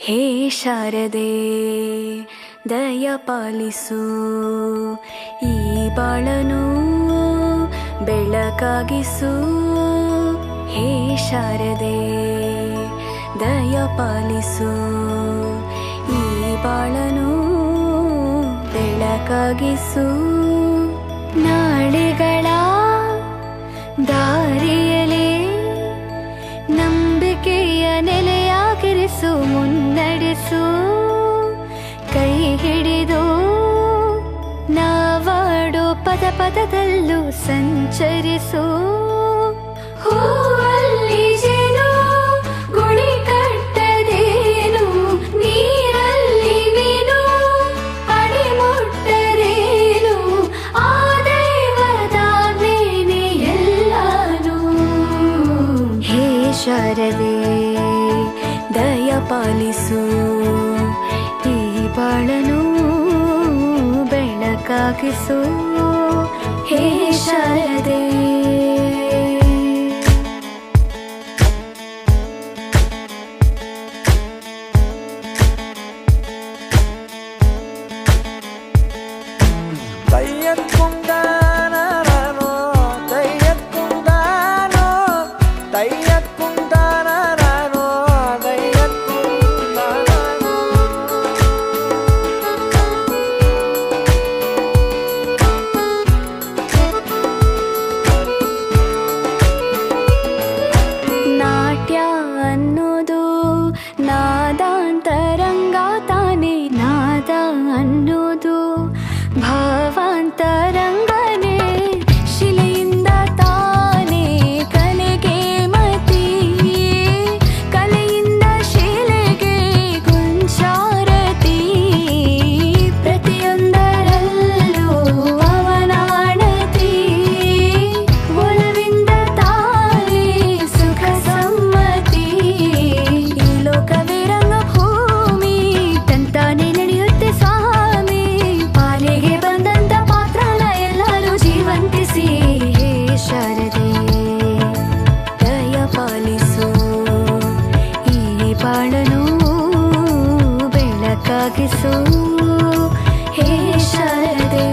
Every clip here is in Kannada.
ಹೇ ಶಾರದೆ ದಯ ಪಾಲಿಸು, ಈ ಬಾಳನು ಬೆಳಕಾಗಿಸು. ಹೇ ಶಾರದೆ ದಯ ಪಾಲಿಸು, ಈ ಬಾಳನು ಬೆಳಕಾಗಿಸು. ನಾಳೆಗಳ ದಾರಿಯಲೇ ನಂಬಿಕೆಯ ನೆಲೆಯಾಗಿರಿಸು, ಮುನ್ನಡೆಸು. ಕೈ ಹಿಡಿದು ನಾವಾಡೋ ಪದ ಪದದಲ್ಲೂ ಸಂಚರಿಸು. ಹೂವಲ್ಲಿ ಜೇನು ಗುಡಿ ಕಟ್ಟದೇನು, ನೀರಲ್ಲಿ ಮೀನು ಅಡಿ ಮುಟ್ಟರೇನು, ಆ ದೈವದ ಮೇನೆ ಎಲ್ಲಾನು. ಹೇ ಶಾರದೆ ದಯ ಪಾಲಿಸು, ಈ ಬಾಳನು ಬೆಳಕಾಗಿಸು. ಹೇ ಶಾರದೆ ನಾದಾಂತರಂಗ ತಾನೇ, ನಾದ ಅನ್ನೋದು ಭಾವಾಂತರಂಗನೇ. ಶಿಲೆಯಿಂದ ತಾನೇ ಕಲೆಗೆ ಮತಿ, ಕಲೆಯಿಂದ ಶಿಲೆಗೆ ಗುಂಚಾರತಿ. ಪ್ರತಿಯೊಂದರಲ್ಲೂ ಅವನಾಣತಿ, ಒಲವಿಂದ ತಾನೇ ಸುಖ ಸಮ್ಮತಿ. ಈ ಲೋಕವೇ ರಂಗಭೂಮಿ, ತಂತಾನೆ ನಡೆಯುತ್ತೆ ಸ್ವಾಮಿ. ಪಾಲಿಗೆ ಬಂದಂತ ಪಾತ್ರನ ಎಲ್ಲರೂ ಜೀವಂತಿಸಿ. ಹೇ ಶಾರದೆ ದಯ ಪಾಲಿಸು, ಈ ಬಾಳನು ಬೆಳಕಾಗಿಸು. ಹೇ ಶಾರದೆ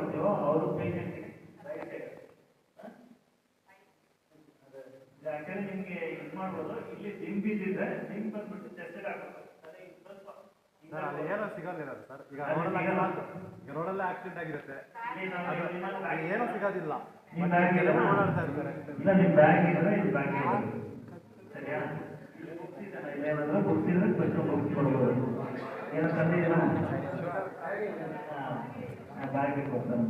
ಕೊಡ್ತೀವೋ ಅವರು ಪೇಷಂಟ್ ರೈಟ್ ಸೈಡ್ ಯಾಕಂದ್ರೆ ನಿಮ್ಗೆ ಇದು ಮಾಡ್ಬೋದು. ಇಲ್ಲಿ ಜಿಮ್ ಬಿದ್ದಿದ್ರೆ ಜಿಮ್ ಬಂದ್ಬಿಟ್ಟು ಚೆಸ್ಟ್ ಹಾಕ್ಬೇಕು. ಸರ್ ಅಲ್ಲಿ ಏನೋ ಸಿಗೋದಿಲ್ಲ ಸರ್. ಈಗ ರೋಡಲ್ಲೇ ಆಕ್ಸಿಡೆಂಟ್ ಆಗಿರುತ್ತೆ, ಏನೋ ಸಿಗೋದಿಲ್ಲ, ಓಡಾಡ್ತಾ ಇರ್ತಾರೆ. ಇಲ್ಲ ನಿಮ್ಮ ಬ್ಯಾಗ್ ಇದ್ರೆ ಇದು ಬ್ಯಾಗ್ ಸರಿಯಾ? ಇಲ್ಲೇನಾದ್ರೂ ಗೊತ್ತಿದ್ರೆ ಫಸ್ಟ್ ಕೊಡ್ಬೋದು. ಏನೋ ತಂದಿದ್ದೀರ ಬ್ಯಾಗ್ಗೆ ಕೊಡ್ತಾನೆ.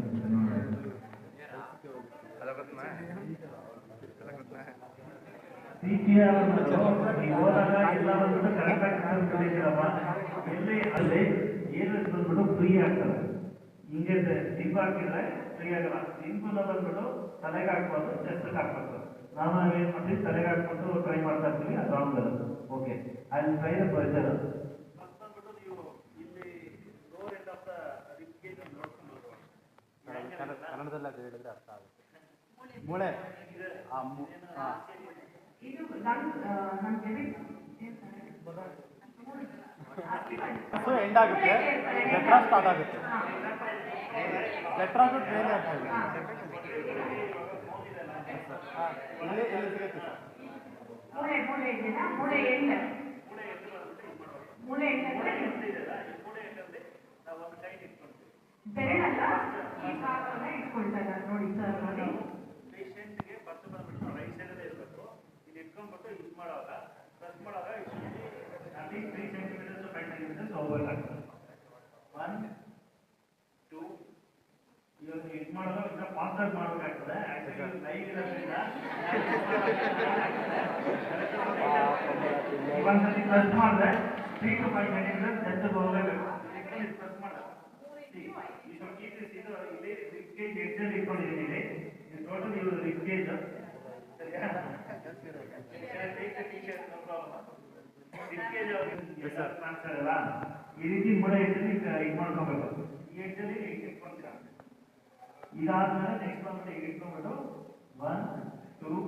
ನೀವು ಹೋದಾಗ ಎಲ್ಲ ಬಂದ್ಬಿಟ್ಟು ಕರೆಕ್ಟಾಗಿ ಕಲಿತೀರಪ್ಪ. ಎಲ್ಲಿ ಅಲ್ಲಿ ಏನು ಬಂದ್ಬಿಟ್ಟು ಫ್ರೀ ಆಗ್ತದೆ. ಹಿಂಗೆ ಜಿಂಪ್ ಹಾಕಿದ್ರೆ ಫ್ರೀ ಆಗಲ್ಲ. ಜಿಂಪನ್ನ ಬಂದ್ಬಿಟ್ಟು ತಲೆಗೆ ಹಾಕ್ಬಾರ್ದು, ಚೆಸ್ಟ್ಗೆ ಹಾಕ್ಬಾರ್ದು. ನಾವು ಏನು ಮಾಡ್ತೀವಿ, ತಲೆಗೆ ಹಾಕ್ಬಿಟ್ಟು ಟ್ರೈ ಮಾಡ್ತಾ ಇರ್ತೀವಿ, ಅದು ಆಗಲ್ಲ. ಓಕೆ, ಅಲ್ಲಿ ಟ್ರೈ ದ ಪ್ರೆಷರ್ ಬಂದ್ಬಿಟ್ಟು ನೀವು ಇಲ್ಲಿ ಲೋವರ್ ಎಂಡ್ ಆಫ್ ದ ರಿಬ್ಗೆ ನೋಡ್ಕೊಂಡು ಕನ್ನಡದಲ್ಲಿ ಅದು ಹೇಳಿದ್ರೆ ಅರ್ಥ ಆಗುತ್ತೆ. ಮೂಳೆ ಸೊ ಎಂಡ್ ಆಗುತ್ತೆ, ಜಟ್ರಾ ಸ್ಟಾರ್ಟ್ ಆಗುತ್ತೆ. ಜಟ್ರಾ ಮೇಲೆ ಆಗ್ತಾ ಇದೆ. ಇಲ್ಲಿ ಎಲ್ಲಿ ಸಿಗುತ್ತೆ ಸರ್? ಪೇಷಂಟ್ಗೆ ಫಸ್ಟ್ ಬಂದ್ಬಿಟ್ಟು ರೈಟ್ ಸೈಡಲ್ಲೇ ಇರಬೇಕು. ಇಲ್ಲಿ ಇಟ್ಕೊಂಡ್ಬಿಟ್ಟು ಇದು ಮಾಡುವಾಗ ಪ್ರೆಸ್ ಮಾಡುವಾಗ ಅಟ್ಲೀಸ್ಟ್ 3 ಸೆಂಟಿಮೀಟರ್ಸ್ 5 ಸೆಂಟಿಮೀಟರ್ಸ್ ಓವರ್ ಆಗ್ತದೆ. 1 2 ಇವಾಗ ಇದು ಮಾಡುವಾಗ ಇದನ್ನ ಫಾಸ್ಟಾಗಿ ಮಾಡಬೇಕಾಗ್ತದೆ. ಆ್ಯಕ್ಚುಲಿ ಲೈವ್ ಇರೋದ್ರಿಂದ ಒಂದ್ಸತಿ ಪ್ರೆಸ್ ಮಾಡಿದ್ರೆ 3 to 5 ಸೆಂಟಿಮೀಟರ್ಸ್ ಜಸ್ಟ್ ಹೋಗಬೇಕು. ಪ್ರೆಸ್ ಮಾಡೋದು ಇಲ್ಲಿ ರಿಬ್ಗೇಜ್ ಎಡ್ಜಲ್ಲಿ ಇಟ್ಕೊಂಡಿದ್ದೀನಿ. ಟೋಟಲ್ ಇವರು ರಿಬ್ಗೇಜ್ ಸರಿಯಾ? ಕಾಣಿಸ್ತಾರಲ್ಲ, ಈ ರೀತಿ ಮೂಳೆ ಎಡ್ಜಲ್ಲಿ ಇದು ಮಾಡ್ಕೊಬೇಕು. ಈ ಎಡ್ಜಲ್ಲಿ ಇಟ್ಕೊಳ್ತೀರಾ. ಇದಾದ್ಮೇಲೆ ನೆಕ್ಸ್ಟ್ ಬಂದ್ಬಿಟ್ಟು ಈಗ ಇಟ್ಕೊಂಡ್ಬಿಟ್ಟು 1 2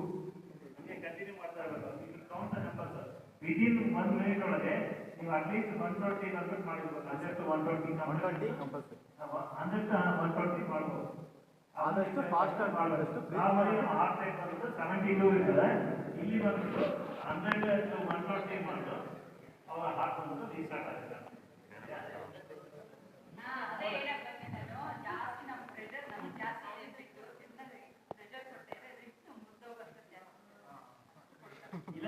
ಹಂಗೆ ಕಂಟಿನ್ಯೂ ಮಾಡ್ತಾ ಇರಬೇಕು. ಇಲ್ಲಿ ಕೌಂಟ್ ನಂಬರ್ಸ್ ವಿದಿನ್ 1 ಮಿನಿಟ್ ಒಳಗೆ ನೀವು ಅಟ್ಲೀಸ್ಟ್ 120 ಕಂಪ್ಲೀಟ್ ಮಾಡಿರ್ಬೇಕು. 120 120 ಕಂಪಲ್ಸರಿ, 120 ಮಾಡ್ಬೋದು. ಆದಷ್ಟು ಫಾಸ್ಟ್ ಆಗಿ ಮಾಡಿದಷ್ಟು ಹಾರ್ಟ್ ರೇಟ್ ಬಂದ್ಬಿಟ್ಟು 72 ಇರ್ತದೆ. ಇಲ್ಲಿ ಬಂದ್ಬಿಟ್ಟು 100 to 120 ಮಾಡಿದ್ರು ಅವರ ಹಾರ್ಟ್ ಬಂದ್ಬಿಟ್ಟು ರೀಸ್ಟಾರ್ಟ್ ಆಗುತ್ತೆ. ಇಲ್ಲ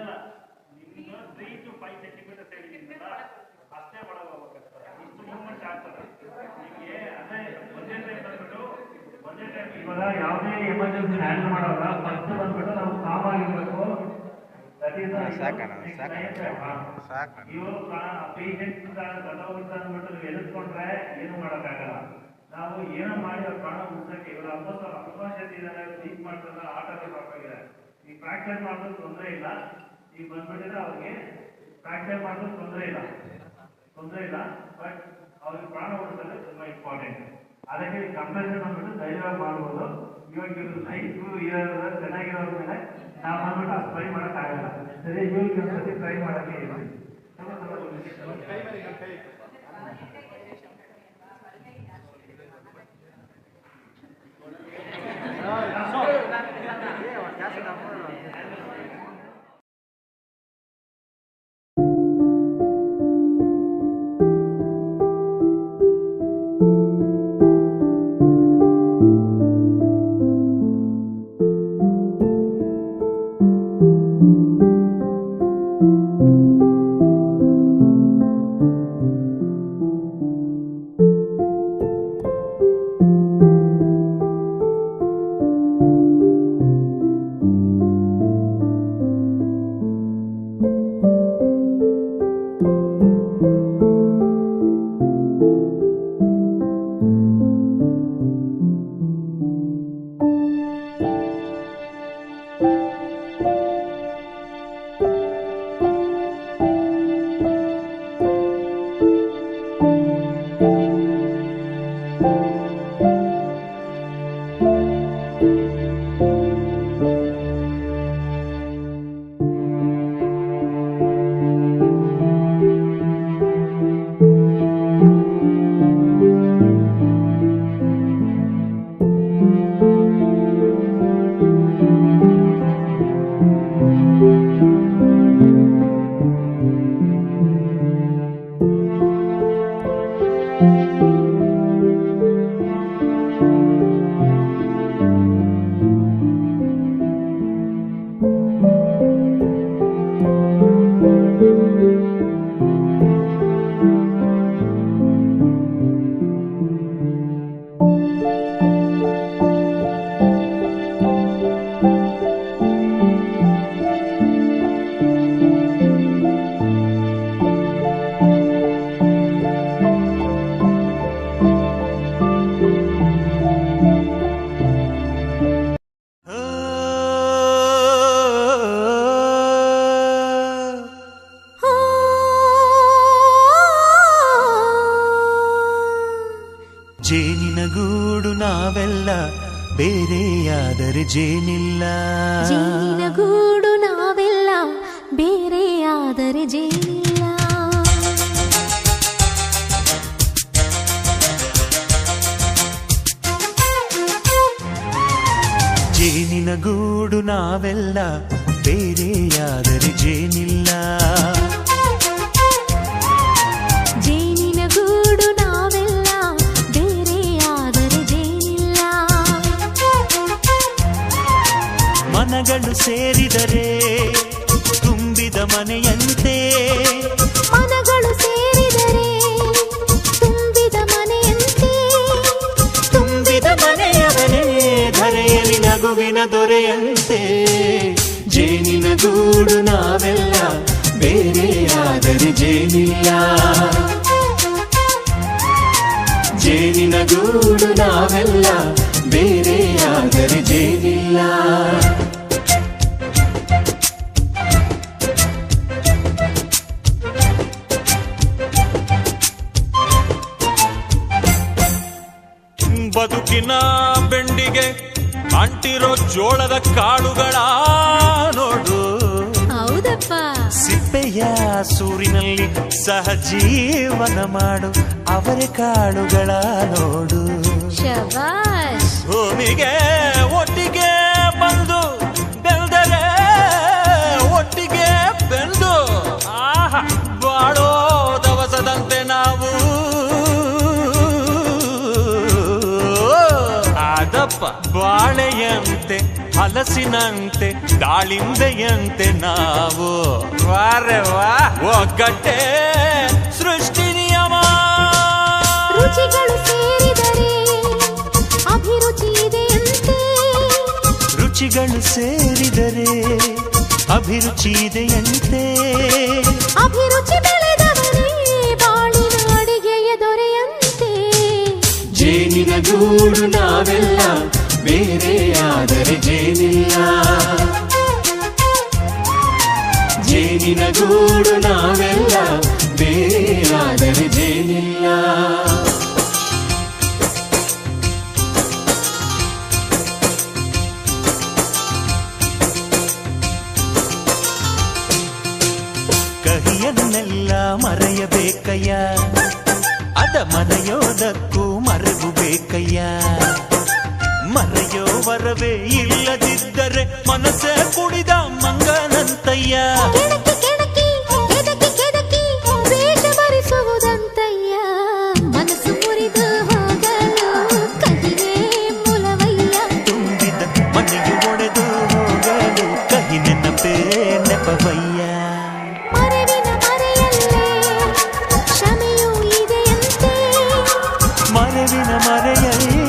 ನಿಮ್ಗೆ 3 to 5 ಸೆಂಟಿಮೀಟರ್ ಹೇಳಿದ್ದೀನಲ್ಲ, ಅಷ್ಟೇ ಒಳಗೆ ಹೋಗ್ಬೇಕಾಗ್ತದೆ. ಇಷ್ಟು ಮೂವ್ಮೆಂಟ್ ಆಗ್ತದೆ ನಿಮಗೆ. ಅದೇ ಒಂದೇ ಟೈಮ್ ಬಂದ್ಬಿಟ್ಟು ಒಂದೇ ಟೈಮ್ ಇವಾಗ ಯಾವುದೇ ಎಮರ್ಜೆನ್ಸಿ ಹ್ಯಾಂಡಲ್ ಮಾಡುವಾಗ ಫಸ್ಟ್ ಬಂದ್ಬಿಟ್ಟು ನಾವು ಕಾಮ್ ಆಗಿರ್ಬೇಕು. ಇವರು ಪೇಷಂಟ್ ಗತೋಗಿರ್ತ ಅಂದ್ಬಿಟ್ಟು ನೀವು ಎದುರ್ಕೊಂಡ್ರೆ ಏನು ಮಾಡೋಕ್ಕಾಗಲ್ಲ. ನಾವು ಏನೋ ಮಾಡಿ ಅವ್ರ ಪ್ರಾಣ ಉಳಿಸಕ್ಕೆ ಇವರು ಅಪೋಷತೆ ಇದ್ದಾರೆ, ಟೀಚ್ ಮಾಡ್ತಾರೆ, ಆಟೋಗೆ ಸಾಕಾಗಿದೆ. ಈ ಫ್ರಾಕ್ಚರ್ ಮಾಡೋದು ತೊಂದರೆ ಇಲ್ಲ. ಈಗ ಬಂದ್ಬಿಟ್ಟಿದ್ರೆ ಅವ್ರಿಗೆ ಫ್ರಾಕ್ಚರ್ ಮಾಡೋದು ತೊಂದರೆ ಇಲ್ಲ, ಬಟ್ ಅವ್ರಿಗೆ ಪ್ರಾಣ ಉಳಿಸೋದು ತುಂಬಾ ಇಂಪಾರ್ಟೆಂಟ್. ಅದಕ್ಕೆ ಕಂಪ್ರೆಷನ್ ಬಂದ್ಬಿಟ್ಟು ಧೈರ್ಯವಾಗಿ ಮಾಡ್ಬೋದು. ಇವಾಗ ಇವ್ರು ಲೈಫು ಇರೋದ್ರ ಚೆನ್ನಾಗಿರೋರ ಮೇಲೆ ನಾವು ಬಂದ್ಬಿಟ್ಟು ಅದು ಟ್ರೈ ಮಾಡೋಕ್ಕಾಗಲ್ಲ. ಸರಿ, ಇವ್ರಿಗೆ ಒಂದ್ಸತಿ ಟ್ರೈ ಮಾಡೋಕ್ಕೆ ಇರ್ತೀವಿ. ನಾವೆಲ್ಲ ಬೇರೆಯಾದರೆ ಜೇನಿಲ್ಲ. ಜೇನಿನ ಗೂಡು ನಾವೆಲ್ಲ ಬೇರೆಯಾದರೆ ಜೇನಿಲ್ಲ. ಜೇನಿನ ಗೂಡು ನಾವೆಲ್ಲ ಬೇರೆಯಾದರೆ ಜೇನಿಲ್ಲ. ಜೇನಿನ ಗೂಡು ನಾವೆಲ್ಲ ಬೇರೆಯಾದರೆ ಜೇನಿಲ್ಲ. ಮನಗಳು ಸೇರಿದರೆ ತುಂಬಿದ ಮನೆಯಂತೆ. ಮನಗಳು ಸೇರಿದರೆ ತುಂಬಿದ ಮನೆಯಂತೆ. ತುಂಬಿದ ಮನೆಯವನೇ ಧರೆಯಲ್ಲಿ ನಗುವಿನ ದೊರೆಯಂತೆ. ಜೇನಿನ ಗೂಡು ನಾವೆಲ್ಲ ಬೇರೆಯಾದರೆ ಜೇನಿಲ್ಲ. ಜೇನಿನ ಗೂಡು ನಾವೆಲ್ಲ ಬೇರೆಯಾದರೆ ಜೇನಿಲ್ಲ. ಬದುಕಿನ ಬೆಂಡಿಗೆ ಅಂಟಿರೋ ಜೋಳದ ಕಾಳುಗಳ ನೋಡು. ಹೌದಪ್ಪ. ಸಿಪ್ಪೆಯ ಸೂರಿನಲ್ಲಿ ಸಹಜೀವನ ಮಾಡು ಅವರೆ ಕಾಳುಗಳ ನೋಡು. ಶಬಾಷ್. ಭೂಮಿಗೆ ಒಟ್ಟಿಗೆ ಬಂದು ಬೆಳೆದರೆ ಒಟ್ಟಿಗೆ ಬೆಂದು ಬಾಳೋ ದವಸದಂತೆ ನಾವು. ಅದಪ್ಪ ಬಾಳೆಯಂತೆ ಹಲಸಿನಂತೆ ದಾಳಿಂಬೆಯಂತೆ ನಾವು. ವಾರೆ ವಾ ಒಗ್ಗಟ್ಟೆ ಸೃಷ್ಟಿ ನಿಯಮ. ರುಚಿಗಳು ಸೇರಿದರೆ ಅಭಿರುಚಿ ಇದೆಯಂತೆ. ರುಚಿಗಳು ಸೇರಿದರೆ ಅಭಿರುಚಿ ಇದೆಯಂತೆ. ಅಭಿರುಚಿ ಬೆಳೆದವರೇ ಬಾಳಿನ ಅಡಿಗೆಯ ದೊರೆಯಂತೆ. ಜೇನಿನ ಗೂಡು ನಾವೆಲ್ಲ ಬೇರೆಯಾದರೆ ಜೇನಿಲ್ಲ. ಜೇನಿನ ಗೂಡು ನಾವೆಲ್ಲ ಬೇರೆಯಾದರೆ ಜೇನಿಲ್ಲ. ಕಹಿಯನ್ನೆಲ್ಲ ಮರೆಯಬೇಕಯ್ಯ, ಅದ ಮರೆಯೋದಕ್ಕೂ ಮರೆವು ಬೇಕಯ್ಯ. ಮರೆಯೋ ವರವೇ ಇಲ್ಲದಿದ್ದರೆ ಮನಸ್ಸೇ ಕುಡಿದ ಮಂಗನಂತಯ್ಯ. ಕೆಣಕಿ ಕೆಣಕಿ ಕೆದಕಿ ಕೆದಕಿ ವೇಷ ಭರಿಸುವುದಂತಯ್ಯ. ಮನಸ್ಸು ಮುರಿದು ಹೋಗಲು ಕಹಿನೇ ಮೂಲವಯ್ಯ. ತುಂಬಿದ ಮನೆಯು ಒಡೆದು ಹೋಗಲು ಕಹಿ ನೆನಪೇ ನೆಪವಯ್ಯ. ಮರೆವಿನ ಮರೆಯಲ್ಲೇ ಕ್ಷಮೆಯೂ ಇದೆಯಂತೆ. ಮರೆವಿನ ಮರೆಯಲ್ಲೇ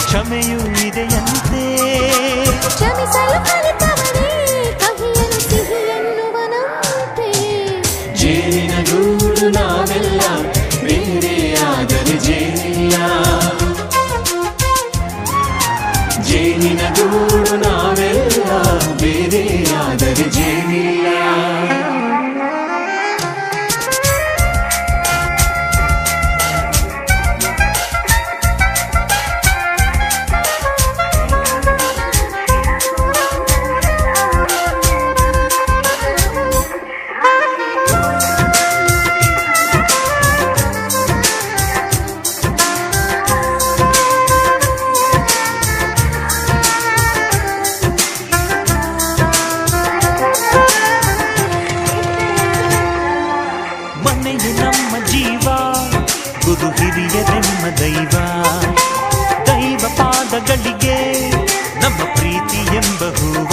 ಕ್ಷಮೆಯೂ ಇದೆಯಂತೆ. ಕ್ಷಮಿಸಲು ಕಲಿತವನೇ ಕಹಿಯನ್ನು ಸಿಹಿ ಎನ್ನುವನಂತೆ. ಜೇನಿನ ಗೂಡು ನಾವೆಲ್ಲ ಬೇರೆಯಾದರೆ ಜೇನಿಲ್ಲ. ಜೇನಿನ ಗೂಡು ನಾವೆಲ್ಲ ಬೇರೆಯಾದರೆ ಜೇನಿಲ್ಲ. ಮನೆಯು ನಮ್ಮ ಜೀವ, ಗುರು ಹಿರಿಯರೆಮ್ಮ ದೈವ. ದೈವ ಪಾದಗಳಿಗೆ ನಮ್ಮ ಪ್ರೀತಿ ಎಂಬ ಹೂವ.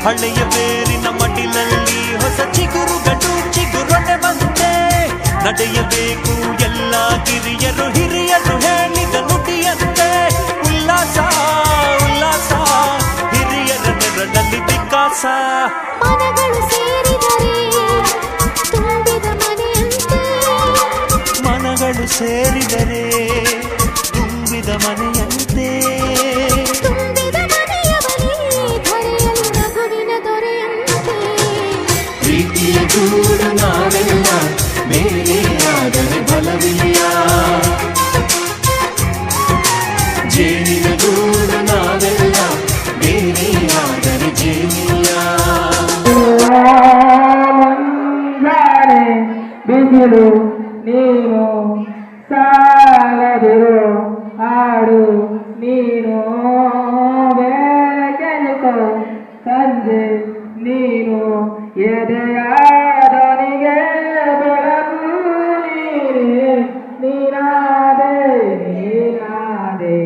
ಹಳೆಯ ಬೇರಿನ ಮಡಿಲಲ್ಲಿ ಹೊಸ ಚಿಗುರುಗಳು ಚಿಗುರೊಡೆ ಬಂತೆ. ನಡೆಯಬೇಕು ಎಲ್ಲ ಕಿರಿಯರು ಹಿರಿಯರು ಹೇಳಿದ ನುಡಿಯಂತೆ. ಉಲ್ಲಾಸ ಉಲ್ಲಾಸ ಹಿರಿಯರ ನೆರಳಲ್ಲಿ ವಿಕಾಸ. ಮನಗಳು ಸೇರಿದರೆ ತುಂಬಿದ ಮನೆಯಂತೆ. ಮನಗಳು ಸೇರಿದರೆ ತುಂಬಿದ ಮನೆಯಂತೆ. ತುಂಬಿದ ಮನೆಯವನೇ ಧರೆಯಲ್ಲಿ ನಗುವಿನ ದೊರೆಯಂತೆ. ಪ್ರೀತಿಯ ಗೂಡು ನಾವೆಲ್ಲ ಬೇರೆಯಾದರೆ ಬಲವಿಲ್ಲ. ಜೇನಿನ ಗೂಡು ನಾವೆಲ್ಲ ಬೇರೆಯಾದರೆ ಜೇನಿಲ್ಲ. ಮುಂಜಾನೆ ಬಿಸಿಲು ನೀನು ಸಾಗದಿರು ಹಾಡು ನೀನು ಬೆಳಕೆನಿಸೋ ಸಂಜೆ ನೀನು ಎದೆಯಾದನಿಗೆ ಬೆಳಕು ನೀನೆ ನೀನಾದೆ ನೀನಾದೆ.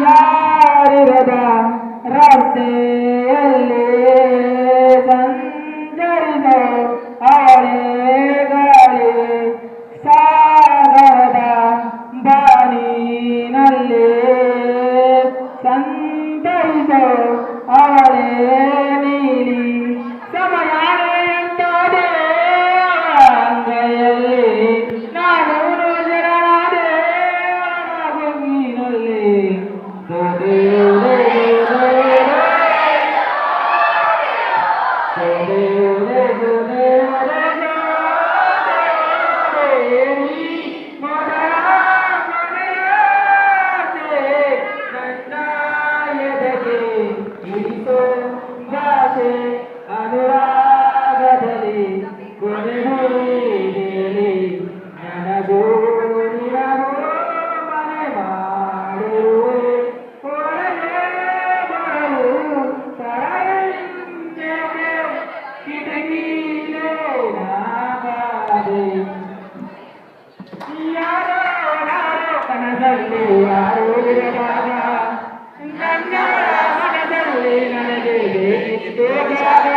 ಯಾರಿರದ ರಸ್ತೆಯಲ್ಲಿ ಸಂಚರಿಸೋ ಆಳೆ ಗಾಳಿ ಸಾಗರದ ಬಾನಿನಲ್ಲಿ ಸಂತರಿಸೋ ಆಳೆ ನೀಲಿ ಸಮಯ ಎಂತಾದೆ ಅಂಗೈಯಲ್ಲಿ ನಾನು ಜರನಾದೆ ಗುಂಗಿನಲ್ಲಿ ಅನುರಾಗದಲ್ಲಿ ಕೊನೆಯಲ್ಲಿ ನನಗೂ ನಿನಗೂ ಮನೆ ಮಾಡುವೆ ಒಳಗೆ ಬರಲು ತಡೆಯಿಂದೆಗೆ ಕಿಟಕಿಲೇ ನಾಗಾದೆ. ಯಾರೋ ಯಾರೋ ಕನಸಲ್ಲಿ ಯಾರೋ ಇರದಾಗ ನನ್ನ ಮನದಲ್ಲಿ ನನಗೆ ಬೇಕಿತ್ತು ಜಾಗ.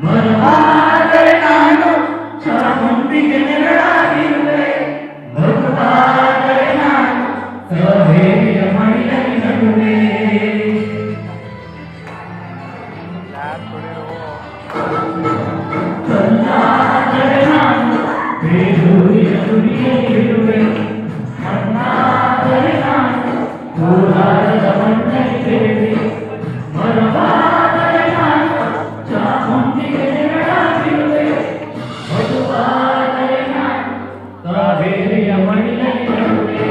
ಮರವಾದರೆ ನಾನು ಚಾಮುಂಡಿಗೆ ನೆರಳಾಗಿರುವೆ, ಮಗುವಾದರೆ ನಾನು ಸಹೇರಿಯ ಮಡಿಲಲ್ಲಿ ನಡುವೆ. ಕಲ್ಲಾದರೆ ನಾನು ಬೇಲೂರಿನ ತುದಿಯಲ್ಲಿರುವೆ, ಮಣ್ಣಾದರೆ ನಾನು ಕೋಲಾರದ ಮಣ್ಣಲ್ಲಿರುವೆ, ಮರವಾದರೆ ನಾನು ಚಾಮುಂಡಿಗೆ ನೆರಳಾಗಿರುವೆ, ಮಗುವಾದರೆ ನಾನು ಕಾವೇರಿಯ ಮಡಿಲಲ್ಲಿ ನಡುವೆ.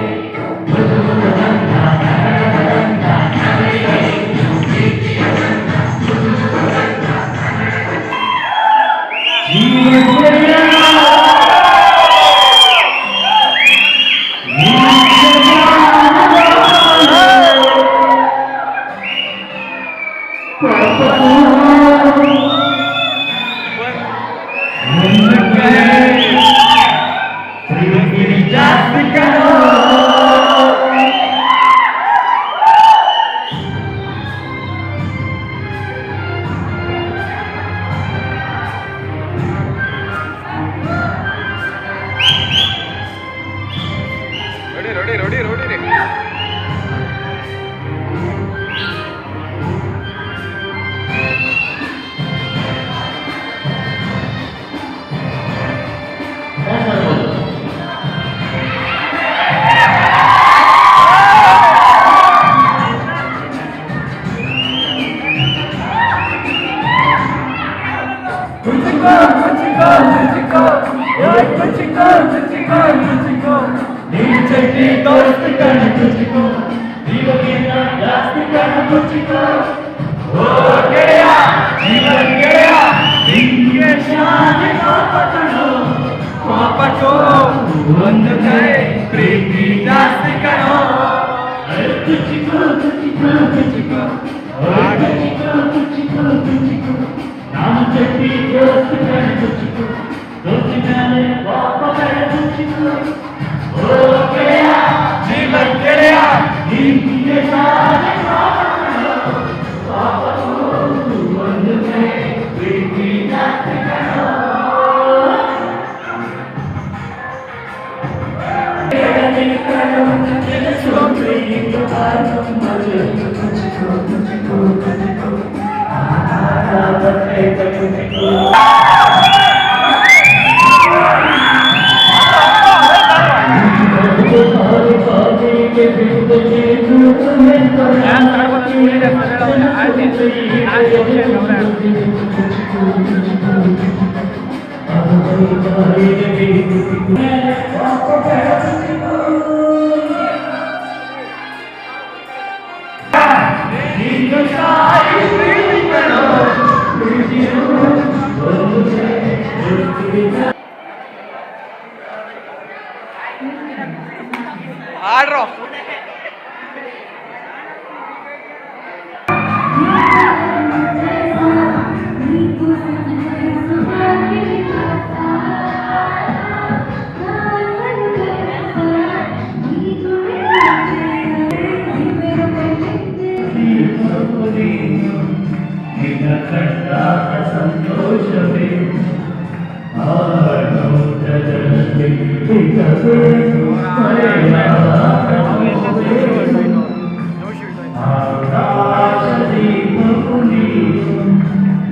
ಒಂದು ಕೈ ಪ್ರೀತಿ ಜಾಸ್ತಿ ಕಣೋ, ನಾನು ಚಟ್ಟಿ ದೋಸ್ತಿ ಕಣ ಕುಚಿಕು, ದೋಸ್ತಿ ಮೇಲೆ ಪಾಪ ಕಣ ಕುಚಿಕು. ಓ ಗೆಳೆಯ ಜೀವನ್ ಗೆಳೆಯ ನಿಂಗೆ ಸಾಧೆ ಒಂದು ಕೈ ಪ್ರೀತಿ ಜಾಸ್ತಿ ಕಣೋ. ಆಡ್ರೋ ಸಂತೋಷವೇ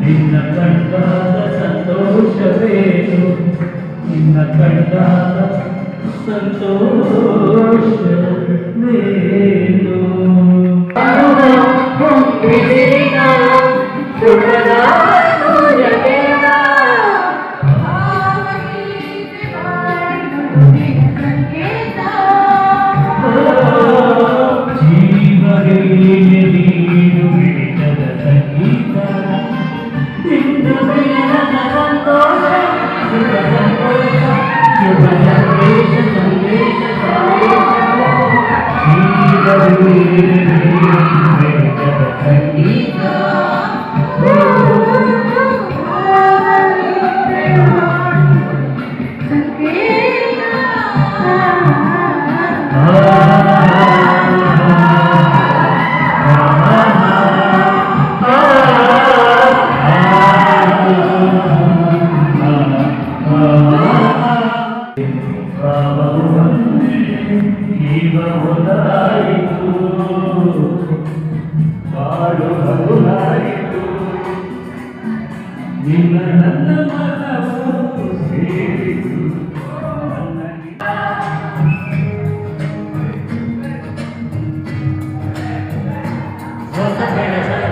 ನಿನ್ನ ಕಂಡಾದ ಸಂತೋಷವೇನು, ನಿನ್ನ ಕಂಡಾದ ಸಂತೋಷವೇನು. ನಿನ್ನ ನನ್ನ ಮನವನ್ನು ಸೇರಿತು ಹೊಸ ಬೆಳಕು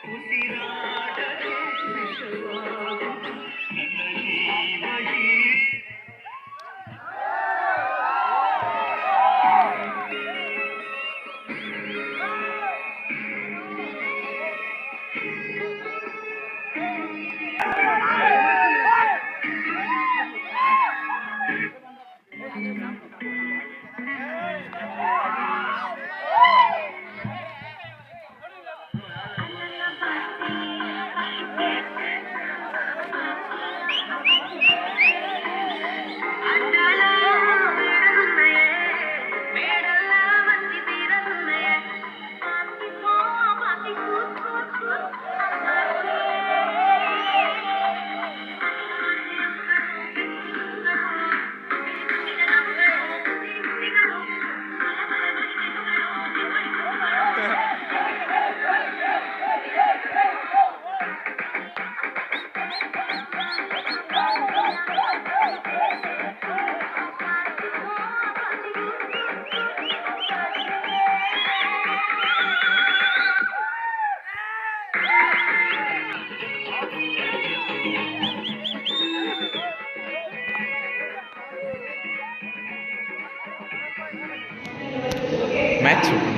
ಉಸಿರಾಟದ ವಿಷವಾಗು ನನ್ನ ಜೀವ ಮ್ಯಾಚ್ ಉಪ್ಪು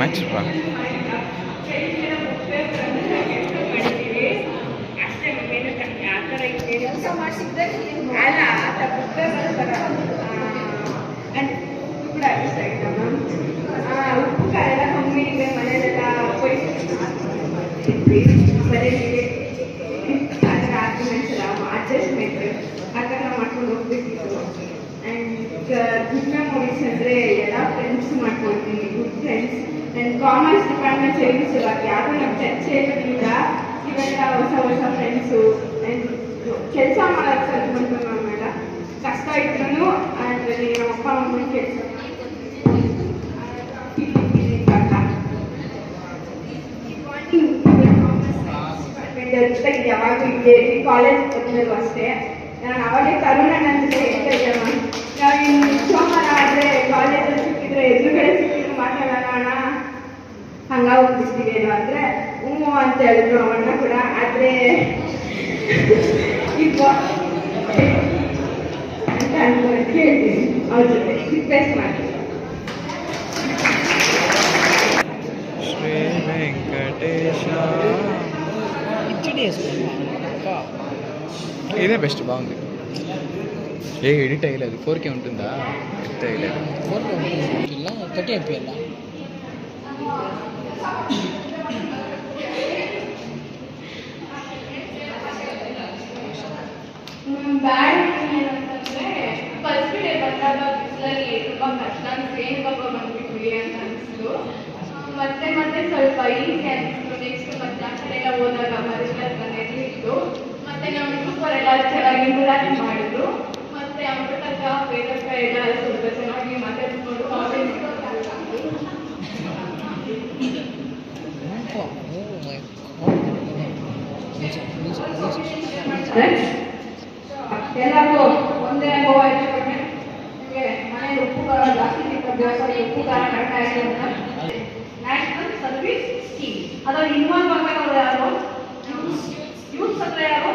ಖಾರ ಎಲ್ಲ ಕಮ್ಮಿ ಇದೆ ಮನೆಯಲ್ಲೆಲ್ಲ ಮನೆಯಲ್ಲಿ ಆರ್ಗ್ಯುಮೆಂಟ್ಸ್ ಎಲ್ಲ ಅಡ್ಜಸ್ಟ್ಮೆಂಟ್ ಆ ಥರ ಮಾಡ್ಕೊಂಡು ಹೋಗ್ಬೇಕಿತ್ತು. ಆ್ಯಂಡ್ ಗುಡ್ ಮೆಮೊರೀಸ್ ಅಂದರೆ ಎಲ್ಲ ಫ್ರೆಂಡ್ಸ್ ಮಾಡ್ಕೊಳ್ತೀನಿ, ಗುಡ್ ಫ್ರೆಂಡ್ಸ್. ನನ್ನ ಕಾಮರ್ಸ್ ಡಿಪಾರ್ಟ್ಮೆಂಟ್ ಸೇರಿಸ್ ಇವಾಗ ಯಾವುದೋ ನಮ್ಮ ಚರ್ಚೆ ಇರೋದ್ರಿಂದ ಇವೆಲ್ಲ ಹೊಸ ಫ್ರೆಂಡ್ಸು. ಆ್ಯಂಡ್ ಕೆಲಸ ಮಾಡೋಕ್ಕೆ ಸ್ವಲ್ಪ ಮೇಡ ಕಷ್ಟ ಇದ್ರೂ ಅದರಲ್ಲಿ ನಮ್ಮ ಅಪ್ಪ ಅಮ್ಮನ ಕೆಲಸ ಜೊತೆಗೆ ಯಾವಾಗಲೂ ಇದ್ದೇ ಕಾಲೇಜ್ ಬಂದಲ್ಲೂ ಅಷ್ಟೇ. ನಾನು ಅವಾಗೇ ತರುಣ ನನ್ನ ಜೊತೆ ಹೇಳ್ತಾ ಇದ್ದಮ್ಮ, ನಾವು ಇನ್ನು ಸೋಮವಾರ ಆದರೆ ಕಾಲೇಜಲ್ಲಿ ಸಿಕ್ಕಿದ್ರೆ ಎದುರುಗಡೆ ಸಿಕ್ಕಿದ್ರು ಮಾತಾಡೋಣ ಹಂಗಾಗ್ಬಿಡ್ತೀವಿ ಏನೋ ಅಂದರೆ ಹ್ಞೂ ಅಂತ ಹೇಳಿದ್ರು ಅವಣ್ಣ ಕೂಡ. ಆದರೆ ಈಗ ಅಂತ ಅನ್ಕೊಂಡು ಕೇಳ್ತೀನಿ ಅವ್ರ ಜೊತೆ ರಿಕ್ವೆಸ್ಟ್ ಮಾಡಿ. ಶ್ರೀ వెంకటేశ ఇదే బెస్ట్ బాగుంది. ఏ ఎడిట్ అయ్యలేదు, 4K ఉంటుందా? ఎడిట్ అయ్యలేదు, 4K ಇಲ್ಲ 30 MP ಅಲ್ಲ. ಬ್ಯಾಡ್ ಏನಂತಂದ್ರೆ ಫಸ್ಟ್ ಡೇ ಬಂದಾಗ ಬಿಸಿಲಲ್ಲಿ ತುಂಬಾ ಕಷ್ಟ ಸೇಮ್ ಕಬ್ಬ ಬಂದ್ಬಿಟ್ವಿ ಅಂತ ಅನಿಸ್ತು. ಮತ್ತೆ ಸ್ವಲ್ಪ ಈಸಿ ಅನಿಸ್ತು. ನೆಕ್ಸ್ಟ್ ಮತ್ತೆ ಆ ಕಡೆ ಎಲ್ಲ ಹೋದಾಗ ಮರಿಸ್ಲಾಗ ನೆರಳಿತ್ತು. ಮತ್ತೆ ನಮ್ಮ ಗ್ರೂಪರೆಲ್ಲ ಚೆನ್ನಾಗಿ ಇಂಟರಾಕ್ಟ್ ಮಾಡಿದ್ರು. ಮತ್ತೆ ಅಮೃತಕ್ಕ ವೇದಕ್ಕ ಎಲ್ಲ ಸ್ವಲ್ಪ ಚೆನ್ನಾಗಿ ಮಾತಾಡ್ಕೊಂಡು ಎಲ್ಲರಿಗೂ ಒಂದೇ ಅನುಭವ ಆಯ್ತು. ನಿಮಗೆ ಮನೆಯಲ್ಲಿ ಉಪ್ಪು ಖಾರ ಜಾಸ್ತಿ ಅಭ್ಯಾಸ, ಉಪ್ಪು ಖಾರ ಕಡಿಮೆ ಆಗಿದೆ ಅಂತ ನ್ಯಾಷನಲ್ ಸರ್ವಿಸ್ ಸ್ಕೀಮ್ ಅದರಲ್ಲಿ ಇನ್ವಾಲ್ವ್ ಆಗಬೇಕು. ಯಾರು ಯೂತ್ಸ್ ಅಂದ್ರೆ ಯಾರು?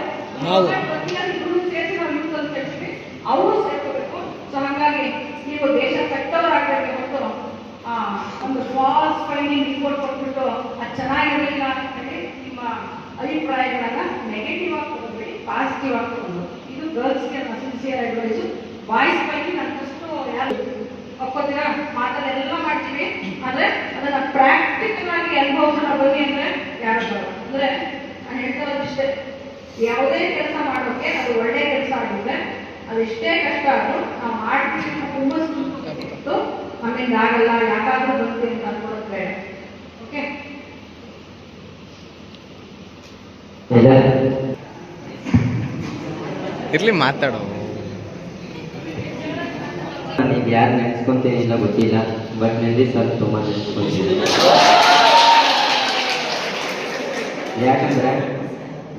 ಪ್ರತಿಯೊಂದು ಸೇರಿಸಿ ನಾವು ಯೂತ್ ಅಂತ ಹೇಳ್ತೀವಿ, ಅವರು ಸೇರ್ಕೋಬೇಕು. ಸೊ ಹಾಗಾಗಿ ನೀವು ದೇಶ ಕಟ್ಟವರಾಗಬೇಕು ಮತ್ತು ಒಂದು ಫಾಲ್ಸ್ ಫೈಂಡಿಂಗ್ ರಿಪೋರ್ಟ್ ಕೊಟ್ಬಿಟ್ಟು ಅದು ಚೆನ್ನಾಗಿರಲಿಲ್ಲ ಅಂತೇಳಿ ನಿಮ್ಮ ಅಭಿಪ್ರಾಯಗಳನ್ನ ನೆಗೆಟಿವ್ ಆಗಿ ತಗೊಂಡ್ಬಿಡಿ, ಪಾಸಿಟಿವ್ ಆಗಿ ತಗೊಂಡು. ಇದು ಗರ್ಲ್ಸ್ಗೆ ಸಿನ್ಸಿಯರ್ ಅಡ್ವೈಸು. ಬಾಯ್ಸ್ ಪೈಕಿ ನನ್ನಷ್ಟು ಯಾರು ಒಪ್ಕೋತೀರಾ? ಮಾತಲ್ಲೆಲ್ಲ ಮಾಡ್ತೀವಿ, ಆದರೆ ಅದನ್ನ ಪ್ರಾಕ್ಟಿಕಲ್ ಆಗಿ ಅನುಭವಿಸೋಣ ಬನ್ನಿ ಅಂದ್ರೆ ಯಾರು ಬರಲ್ಲ. ಅಂದ್ರೆ ನಾನು ಹೇಳ್ತಾ ಇರೋದಿಷ್ಟೇ, ಯಾವುದೇ ಕೆಲಸ ಮಾಡೋಕೆ ಅದು ಒಳ್ಳೆ ಕೆಲಸ ಆಗಿದ್ರೆ ಅದೆಷ್ಟೇ ಕಷ್ಟ ಆದರೂ ನಾವು ಮಾಡ್ತೀವಿ ಹುಮ್ಮಸ್ಸು ನಮ್ಮಿಂದ ಆಗಲ್ಲ, ಯಾಕಾದ್ರೂ ಬಂತು ಅಂತ ಅನ್ಕೊಳ್ಳೋದು ಬೇಡ. ಓಕೆ, ಇರ್ಲಿ ಮಾತಾಡೋ. ನಾನು ಇದು ಯಾರು ನೆನೆಸ್ಕೊಂತೀನಿ ಇಲ್ಲ ಗೊತ್ತಿಲ್ಲ, ಬಟ್ ನೆನದಿ ಸರ್ ತುಂಬ ನೆನೆಸ್ಕೊಂತೀನಿ. ಯಾಕಂದರೆ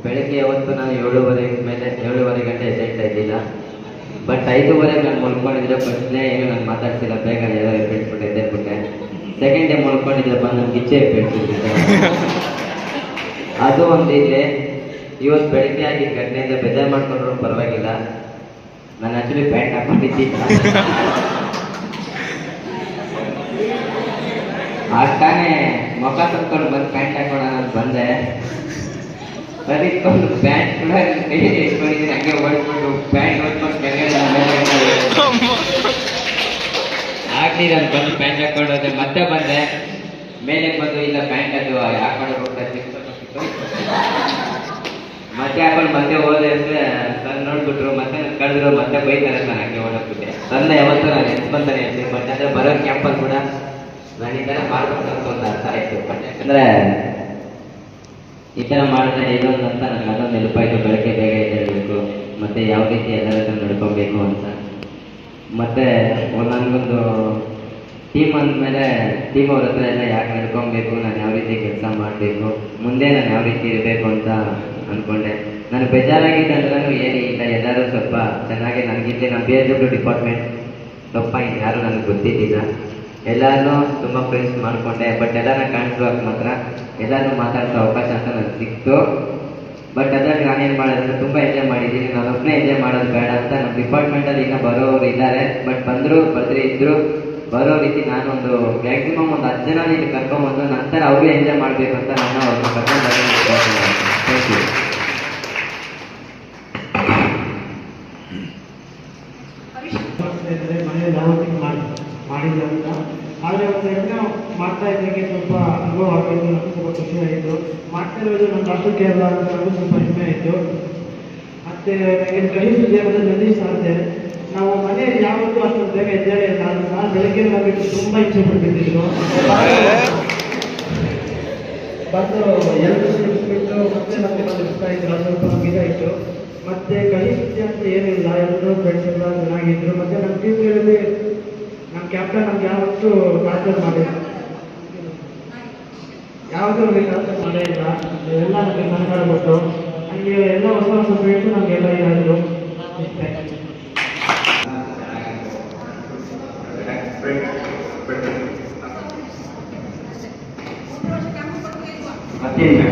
ಬೆಳಗ್ಗೆ ಯಾವತ್ತು ನಾನು 7:30 ಗಂಟೆ ಎದ್ದೇಳ್ತಾ ಇದ್ದಿಲ್ಲ. ಬಟ್ 5:30 ನಾನು ಮಲ್ಕೊಂಡಿದ್ರೆ ಫಸ್ಟ್ ಡೇ ಏನು ನಾನು ಮಾತಾಡ್ತಿಲ್ಲ, ಬೇಗ ಎಲ್ಲ ಎದ್ದೇಳ್ಬಿಟ್ಟೆ ಎದ್ದೇಳ್ಬಿಟ್ಟೆ. ಸೆಕೆಂಡ್ ಡೇ ಮಲ್ಕೊಂಡಿದ್ರೆ ಬಂದು ನಾನು ಕಿಚ್ಚೆ ಎದ್ದೇಳ್ತಿದ್ದೆ. ಅದು ಒಂದಿದೆ. ಇವತ್ತು ಬೆಳಗ್ಗೆ ಆಗಿದ್ದ ಘಟನೆಯಿಂದ ಬೇಜಾರು ಮಾಡ್ಕೊಂಡ್ರು ಪರವಾಗಿಲ್ಲ. ನಾನು ಆಕ್ಚುಲಿ ಪ್ಯಾಂಟ್ ಹಾಕೊಂಡಿದ್ದಿಲ್ಲ. ಆಗ್ತಾನೆ ಮುಖ ತಂದ್ಕೊಂಡು ಬಂದು ಪ್ಯಾಂಟ್ ಹಾಕೋಣ ಅಂತ ಬಂದೆ. ಬರೀಕೊಂಡು ಪ್ಯಾಂಟ್ ಕೂಡ ಕೈಯಲ್ಲಿ ಇಟ್ಕೊಂಡಿದ್ದೀನಿ, ಹಂಗೆ ಓಡಿಸ್ಕೊಂಡು ಪ್ಯಾಂಟ್ ಓದ್ಕೊಂಡು ಆಗ್ಲಿ ನಾನು ಬಂದು ಪ್ಯಾಂಟ್ ಹಾಕೊಂಡು ಹೋದೆ. ಮತ್ತೆ ಬಂದೆ ಮೇಲೆ ಬಂದು ಇಲ್ಲ ಪ್ಯಾಂಟ್ ಅದು ಹಾಕೊಂಡು ಹೋಗ್ತಾ ಮತ್ತೆ ಹಾಕೊಂಡು ಮತ್ತೆ ಹೋದೆ ಅಂದ್ರೆ ಸರ್ ನೋಡ್ಬಿಟ್ರು, ಮತ್ತೆ ಕಳೆದ್ರು, ಮತ್ತೆ ಬೈತಾರೆ. ನಾನು ಹಂಗೆ ಓಡೋಗ್ಬಿಟ್ಟೆ. ಸಣ್ಣ ಯಾವತ್ತೂ ನಾನು ನೆನ್ಸ್ಕೊಂತಾನೆ ಇರ್ತೀನಿ. ಬಟ್ ಅಂದ್ರೆ ಬರೋ ಕ್ಯಾಂಪಲ್ಲಿ ಕೂಡ ನಾನು ಈ ಥರ ಮಾಡ್ಬೇಕು ಅಂತ ಒಂದು ಅರ್ಥ ಆಯಿತು. ಬಟ್ ಯಾಕಂದರೆ ಈ ಥರ ಮಾಡಿದ್ರೆ ಇದೊಂದು ಅಂತ ನನಗೆ ಅದೊಂದು ನೆನಪಾಯಿತು. ಬೆಳಗ್ಗೆ ಬೇಗ ಎದ್ದೇಳಬೇಕು, ಮತ್ತು ಯಾವ ರೀತಿ ಎಲ್ಲರ ಹತ್ರ ನಡ್ಕೊಬೇಕು ಅಂತ. ಮತ್ತು ನನಗೊಂದು ಟೀಮ್ ಅಂದಮೇಲೆ ಟೀಮ್ ಅವ್ರ ಹತ್ರ ಎಲ್ಲ ಯಾಕೆ ನಡ್ಕೊಬೇಕು, ನಾನು ಯಾವ ರೀತಿ ಕೆಲಸ ಮಾಡಬೇಕು, ಮುಂದೆ ನಾನು ಯಾವ ರೀತಿ ಇರಬೇಕು ಅಂತ ಅಂದ್ಕೊಂಡೆ. ನಾನು ಬೇಜಾರಾಗಿದ್ದೆ ಅಂದ್ರೂ ಏನಿಲ್ಲ, ಎಲ್ಲರೂ ಸ್ವಲ್ಪ ಚೆನ್ನಾಗಿ ನನಗಿದ್ದೆ. ನಮ್ಮ BHW ಡಿಪಾರ್ಟ್ಮೆಂಟ್ ತಪ್ಪ ಇನ್ಯಾರು ನನಗೆ ಗೊತ್ತಿದ್ದಿಲ್ಲ. ಎಲ್ಲರೂ ತುಂಬ ಫ್ರೆಂಡ್ಸ್ ಮಾಡಿಕೊಂಡೆ. ಬಟ್ ಎಲ್ಲರೂ ಕಾಣಿಸುವಾಗ ಮಾತ್ರ ಎಲ್ಲರೂ ಮಾತಾಡ್ಸೋ ಅವಕಾಶ ಅಂತ ನನಗೆ ಸಿಕ್ತು. ಬಟ್ ಅದರಲ್ಲಿ ನಾನೇನು ಮಾಡೋದಂದ್ರೆ ತುಂಬ ಎಂಜಾಯ್ ಮಾಡಿದ್ದೀನಿ. ನಾನು ಒಬ್ಬನೇ ಎಂಜಾಯ್ ಮಾಡೋದು ಬೇಡ ಅಂತ ನಮ್ಮ ಡಿಪಾರ್ಟ್ಮೆಂಟಲ್ಲಿ ಇನ್ನೂ ಬರೋರು ಇದ್ದಾರೆ. ಬಟ್ ಬಂದರೆ ಇದ್ದರು ಬರೋ ರೀತಿ ನಾನೊಂದು ಮ್ಯಾಕ್ಸಿಮಮ್ ಒಂದು 10 ಜನ ಇಲ್ಲಿ ಕರ್ಕೊಂಬಂದು ನಂತರ ಅವ್ರಿಗೆ ಎಂಜಾಯ್ ಮಾಡಬೇಕು ಅಂತ ನಾನು ಅವ್ರನ್ನ ಕರ್ಕೊಂಡು ಥ್ಯಾಂಕ್ ಯು. ಮನೆಯಲ್ಲಿ ಯಾವತ್ತಿಗೆ ಮಾಡಿಲ್ಲ ಅಂತ. ಆದರೆ ಒಂದು ಯಜ್ಞ ಮಾಡ್ತಾ ಇದ್ದಂಗೆ ಸ್ವಲ್ಪ ಅನುಭವ ಆಗಬೇಕು, ನನಗೂ ಸ್ವಲ್ಪ ಖುಷಿ ಆಯಿತು. ಮಾಡ್ತಾ ಇರೋದು ನಮ್ಮ ಡಾಕ್ಟರ್ ಕೇರಳ ಅಂತ ನನಗೂ ಸ್ವಲ್ಪ ಹೆಮ್ಮೆ ಆಯಿತು. ಮತ್ತು ನನಗೆ ಕಲಿಸಿದೆ ಮತ್ತು ಜಲ್ದಿ ಸಾಧ್ಯ. ನಾವು ಮನೆಯಲ್ಲಿ ಯಾವತ್ತೂ ಅಷ್ಟೊಂದು ಬೇಗ ಎದ್ದೇಳಿ ನಾನು ಬೆಳಗ್ಗೆ ಆಗಬೇಕು ತುಂಬ ಇಚ್ಛೆ ಪಡ್ತಿದ್ದಿದ್ದು. ಬಂದು 2 ನಿಮಿಷ ಬಿಟ್ಟು ಮತ್ತೆ ನಮಗೆ ಇಷ್ಟ ಇತ್ತು, ಸ್ವಲ್ಪ ನಮಗೆ ಇತ್ತು. ಮತ್ತೆ ಕಹಿ ಸುದ್ದಿ ಅಂತ ಏನಿಲ್ಲ, ಎಲ್ಲರೂ ಫ್ರೆಂಡ್ಸ್ ಎಲ್ಲ ಚೆನ್ನಾಗಿದ್ರು. ಮತ್ತೆ ನಮ್ಮ ಟೀಮ್ಗಳಲ್ಲಿ ನಮ್ಮ ಕ್ಯಾಪ್ಟನ್ ನಮ್ಗೆ ಯಾವತ್ತೂ ಟಾರ್ಚರ್ ಮಾಡಿಲ್ಲ, ಯಾವತ್ತೂ ನಮಗೆ ಟಾರ್ಚರ್ ಮಾಡೇ ಇಲ್ಲ. ಎಲ್ಲ ನಮಗೆ ಸಹಕಾರ ಕೊಟ್ಟು ನಮಗೆ ಎಲ್ಲ ಹೊಸ ಹೊಸ ಫ್ರೆಂಡ್ಸು ನಮಗೆಲ್ಲ ಇರೋದು ಇಷ್ಟೇ. ಮತ್ತೇನು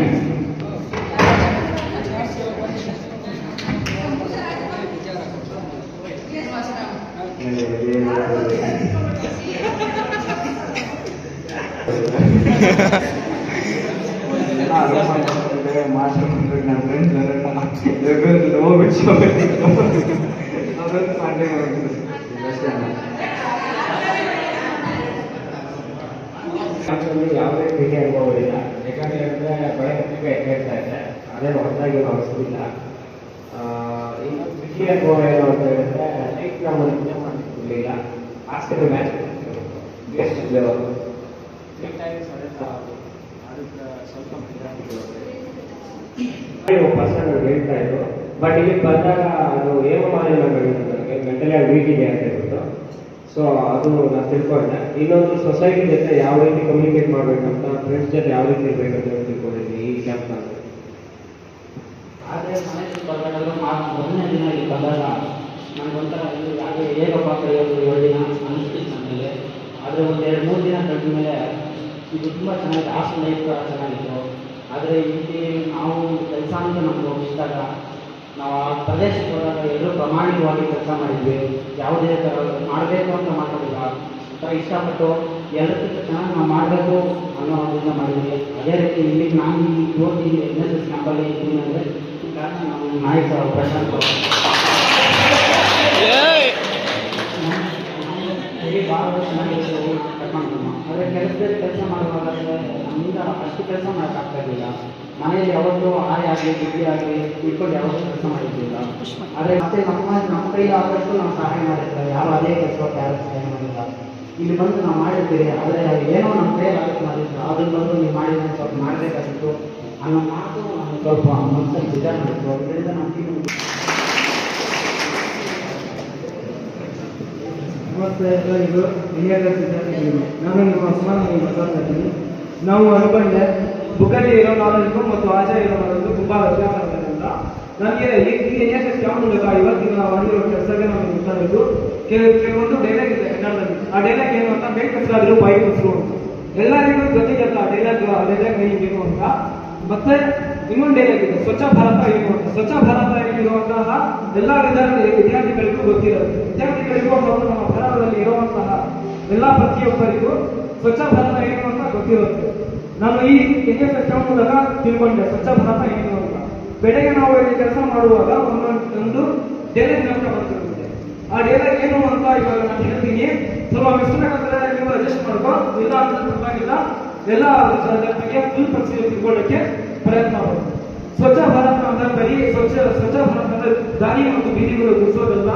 ಯಾವುದೇ ಭೇಟಿ ಅನುಭವವಿಲ್ಲ. ಯಾಕಂದರೆ ಬಡತನಕ್ಕೆ ಹೇಳ್ತಾ ಇದ್ದೆ, ಅದೇ ಹೊಸದಾಗಿ ಭಾವಿಸಲಿಲ್ಲ. ಇನ್ನೊಂದು ಖುಷಿ ಅನುಭವ ಏನು ಅಂತ ಹೇಳಿದ್ರೆ, ಲೈಕ್ ನಾವು ಮಾಡಿರಲಿಲ್ಲ ಆಸ್ಕರ್ ಮ್ಯಾಚ್ ಪರ್ಸನ್ ಹೇಳ್ತಾ ಇದ್ರು. ಬಟ್ ಇಲ್ಲಿ ಬಂದಾಗ ಅದು ಏನು ಮಾಡಿಲ್ಲ ನನಗೆ ಮೆಂಟಲಿ ವೀಕ್ ಇದೆ ಅಂತ ಹೇಳ್ಬಿಟ್ಟು. ಸೊ ಅದು ನಾನು ತಿಳ್ಕೊಂಡೆ. ಇನ್ನೊಂದು ಸೊಸೈಟಿ ಜೊತೆ ಯಾವ ರೀತಿ ಕಮ್ಯುನಿಕೇಟ್ ಮಾಡಬೇಕಂತ, ಫ್ರೆಂಡ್ಸ್ ಜೊತೆ ಯಾವ ರೀತಿ ಇರಬೇಕಂತ ತಿಳ್ಕೊಂಡಿದ್ವಿ ಈ ಕ್ಯಾಂಪ್ನಲ್ಲಿ. ಆದರೆ ಮನೆಯಲ್ಲಿ ಬಂದಾಗ ಮೊದಲನೇ ದಿನ ಇಲ್ಲಿ ಬಂದಾಗ ನನಗೊಂಥರ ಹಾಗೆ ಹೇಗಪ್ಪ ಕಳೆಯೋದು 7 ದಿನ ಅನಿಸ್ತಿತ್ತು ನನಗೆ. ಆದರೆ ಒಂದು 2-3 ದಿನ ಕಳೆದ ಮೇಲೆ ಇದು ತುಂಬ ಚೆನ್ನಾಗಿದೆ, ಹಾಸ್ಟೆಲ್ ಲೈಫ್ ಚೆನ್ನಾಗಿತ್ತು. ಆದರೆ ಇಲ್ಲಿ ನಾವು ಕೆಲಸ ಅಂತ ನಮ್ಗೆ ಹೋಗಿದ್ದಾಗ ನಾವು ಆ ಪ್ರದೇಶಕ್ಕೆ ಹೋದಾಗ ಎಲ್ಲರೂ ಪ್ರಾಮಾಣಿಕವಾಗಿ ಕೆಲಸ ಮಾಡಿದ್ವಿ. ಯಾವುದೇ ಥರ ಮಾಡಬೇಕು ಅಂತ ಮಾತಾಡಿಲ್ಲ, ಒಂಥರ ಇಷ್ಟಪಟ್ಟು ಎಲ್ಲಕ್ಕಿಂತ ಚೆನ್ನಾಗಿ ನಾವು ಮಾಡಬೇಕು ಅನ್ನೋ ಅದರಿಂದ ಮಾಡಿದ್ವಿ. ಅದೇ ರೀತಿ ಇಲ್ಲಿ ನಾನು ಈ ಹೋಗಿ NSS ಕ್ಯಾಂಪಲ್ಲಿ ಇದ್ದೀನಿ ಅಂದರೆ ಕಾರಣ ನಮ್ಮ ನಾಯಕ ಪ್ರಶಾಂತ್ ಭಾಳ ಚೆನ್ನಾಗಿತ್ತು ಕರ್ಕೊಂಡು. ಆದರೆ ಕೆಲಸದಲ್ಲಿ ಕೆಲಸ ಮಾಡುವಾಗ ನಮ್ಮಿಂದ ಅಷ್ಟು ಕೆಲಸ ಮಾಡೋಕ್ಕಾಗ್ತಾ ಇರಲಿಲ್ಲ. ಮನೆಯಲ್ಲಿ ಯಾವತ್ತೂ ಆಯ ಆಗಲಿ ಬುದ್ಧಿ ಆಗಲಿ ಇಟ್ಕೊಂಡು ಯಾವತ್ತೂ ಕೆಲಸ ಮಾಡಿರಲಿಲ್ಲ. ಆದರೆ ಮತ್ತೆ ನಮ್ಮ ಕೈಲಿ ಆದಷ್ಟು ನಾವು ಸಹಾಯ ಮಾಡಿರ್ತಾರೆ, ಯಾರು ಅದೇ ಕೆಲಸಕ್ಕೆ ಯಾರು ಸಹಾಯ ಮಾಡಿಲ್ಲ. ಇಲ್ಲಿ ಬಂದು ನಾವು ಮಾಡಿರ್ತೀವಿ, ಆದರೆ ಏನೋ ನಮ್ಮ ಕೈಯಲ್ಲಿ ಆಗುತ್ತೆ ಮಾಡಿದ್ರು, ಅದನ್ನು ಬಂದು ನೀವು ಮಾಡಿದ್ರೆ ಸ್ವಲ್ಪ ಮಾಡಬೇಕಾಗಿತ್ತು ಅನ್ನೋ ಮಾತು ನಮಗೆ ಸ್ವಲ್ಪ ಮನಸ್ಸಲ್ಲಿ ಬೇಜಾರು ಮಾಡಿತ್ತು. ಅದರಿಂದ ನಮ್ಮ ಟೀಮ್ ನಮಸ್ತೆ ಎಲ್ಲರಿಗೂ. ನಾನು ನಿಮ್ಮ ಸುಮಾರು ಮಾತಾಡ್ತಾ ಇದ್ದೀನಿ. ನಾವು ಅನ್ಕೊಂಡೆ ಬುಕ್ಕಲ್ಲಿ ಇರೋ ನಾಲೆಜ್ಗೂ ಮತ್ತು ಆಚೆ ಇರೋ ನಾಲೆಜ್ಗೂ ತುಂಬ ವ್ಯತ್ಯಾಸ ಇರೋದ್ರಿಂದ ನನಗೆ ಈ NSS ಕ್ಯಾಂಪ್ ಮೂಲಕ ಇವತ್ತಿನ ನಾವು ಮಾಡಿರೋ ಕೆಲಸಕ್ಕೆ ನಮಗೆ ಗೊತ್ತಾಯಿತು. ಕೆಲವೊಂದು ಡೈಲಾಗ್ ಇದೆ ಕನ್ನಡದಲ್ಲಿ. ಆ ಡೈಲಾಗ್ ಏನು ಅಂತ, ಬೇಗ ಕಸರಾದರೂ ಬಾಯಿ ಕಸರು ಅಂತ. ಎಲ್ಲರಿಗೂ ಗೊತ್ತಿಲ್ಲ ಆ ಡೈಲಾಗ್ ಏನು ಅಂತ. ಮತ್ತೆ ಇನ್ನೊಂದು ಡೈಲಾಗ್ ಇದೆ, ಸ್ವಚ್ಛ ಭಾರತ ಏನು ಅಂತ. ಸ್ವಚ್ಛ ಭಾರತ ಇರುವಂತಹ ಎಲ್ಲ ವಿದ್ಯಾರ್ಥಿಗಳಿಗೂ ಗೊತ್ತಿರೋದು. ವಿದ್ಯಾರ್ಥಿಗಳಿಗೂ ಮತ್ತು ನಮ್ಮ ಭಾರತದಲ್ಲಿ ಇರುವಂತಹ ಎಲ್ಲ ಪ್ರತಿಯೊಬ್ಬರಿಗೂ ಸ್ವಚ್ಛ ಭಾರತ ಏನು ಅಂತ ಗೊತ್ತಿರುತ್ತೆ. ನಾನು ಈ NSS ಕ್ಯಾಂಪ್ ಮೂಲಕ ತಿಳ್ಕೊಂಡೆ ಸ್ವಚ್ಛ ಭಾರತ ಏನು ಅಂತ. ಬೆಳಗ್ಗೆ ನಾವು ಇಲ್ಲಿ ಕೆಲಸ ಮಾಡುವಾಗ ಒಂದು ಡೈಲಾಗ್ ನಮ್ಗೆ ಬರ್ತಿರುತ್ತೆ. ಆ ಡೈಲಾಗ್ ಏನು ಅಂತ ಇವಾಗ ನಾನು ಹೇಳ್ತೀನಿ. ಸ್ವಲ್ಪ ಮಿಸ್ಟೇಕಾದ್ರೆ ನೀವು ಅಡ್ಜಸ್ಟ್ ಮಾಡ್ಕೊ, ಇಲ್ಲ ಅಂತ ತಪ್ಪಾಗಿಲ್ಲ. ಎಲ್ಲ ಬಗ್ಗೆ ಫುಲ್ ಪರಿಸ್ಥಿತಿ ತಿಳ್ಕೊಳ್ಳೋಕ್ಕೆ ಪ್ರಯತ್ನ ಮಾಡೋದು. ಸ್ವಚ್ಛ ಭಾರತ ಅಂತ ಬರೀ ಸ್ವಚ್ಛ ಭಾರತ ಅಂದ್ರೆ ದಾರಿ ಮತ್ತು ಬೀದಿಗಳು ಗುಡಿಸೋದಲ್ಲ.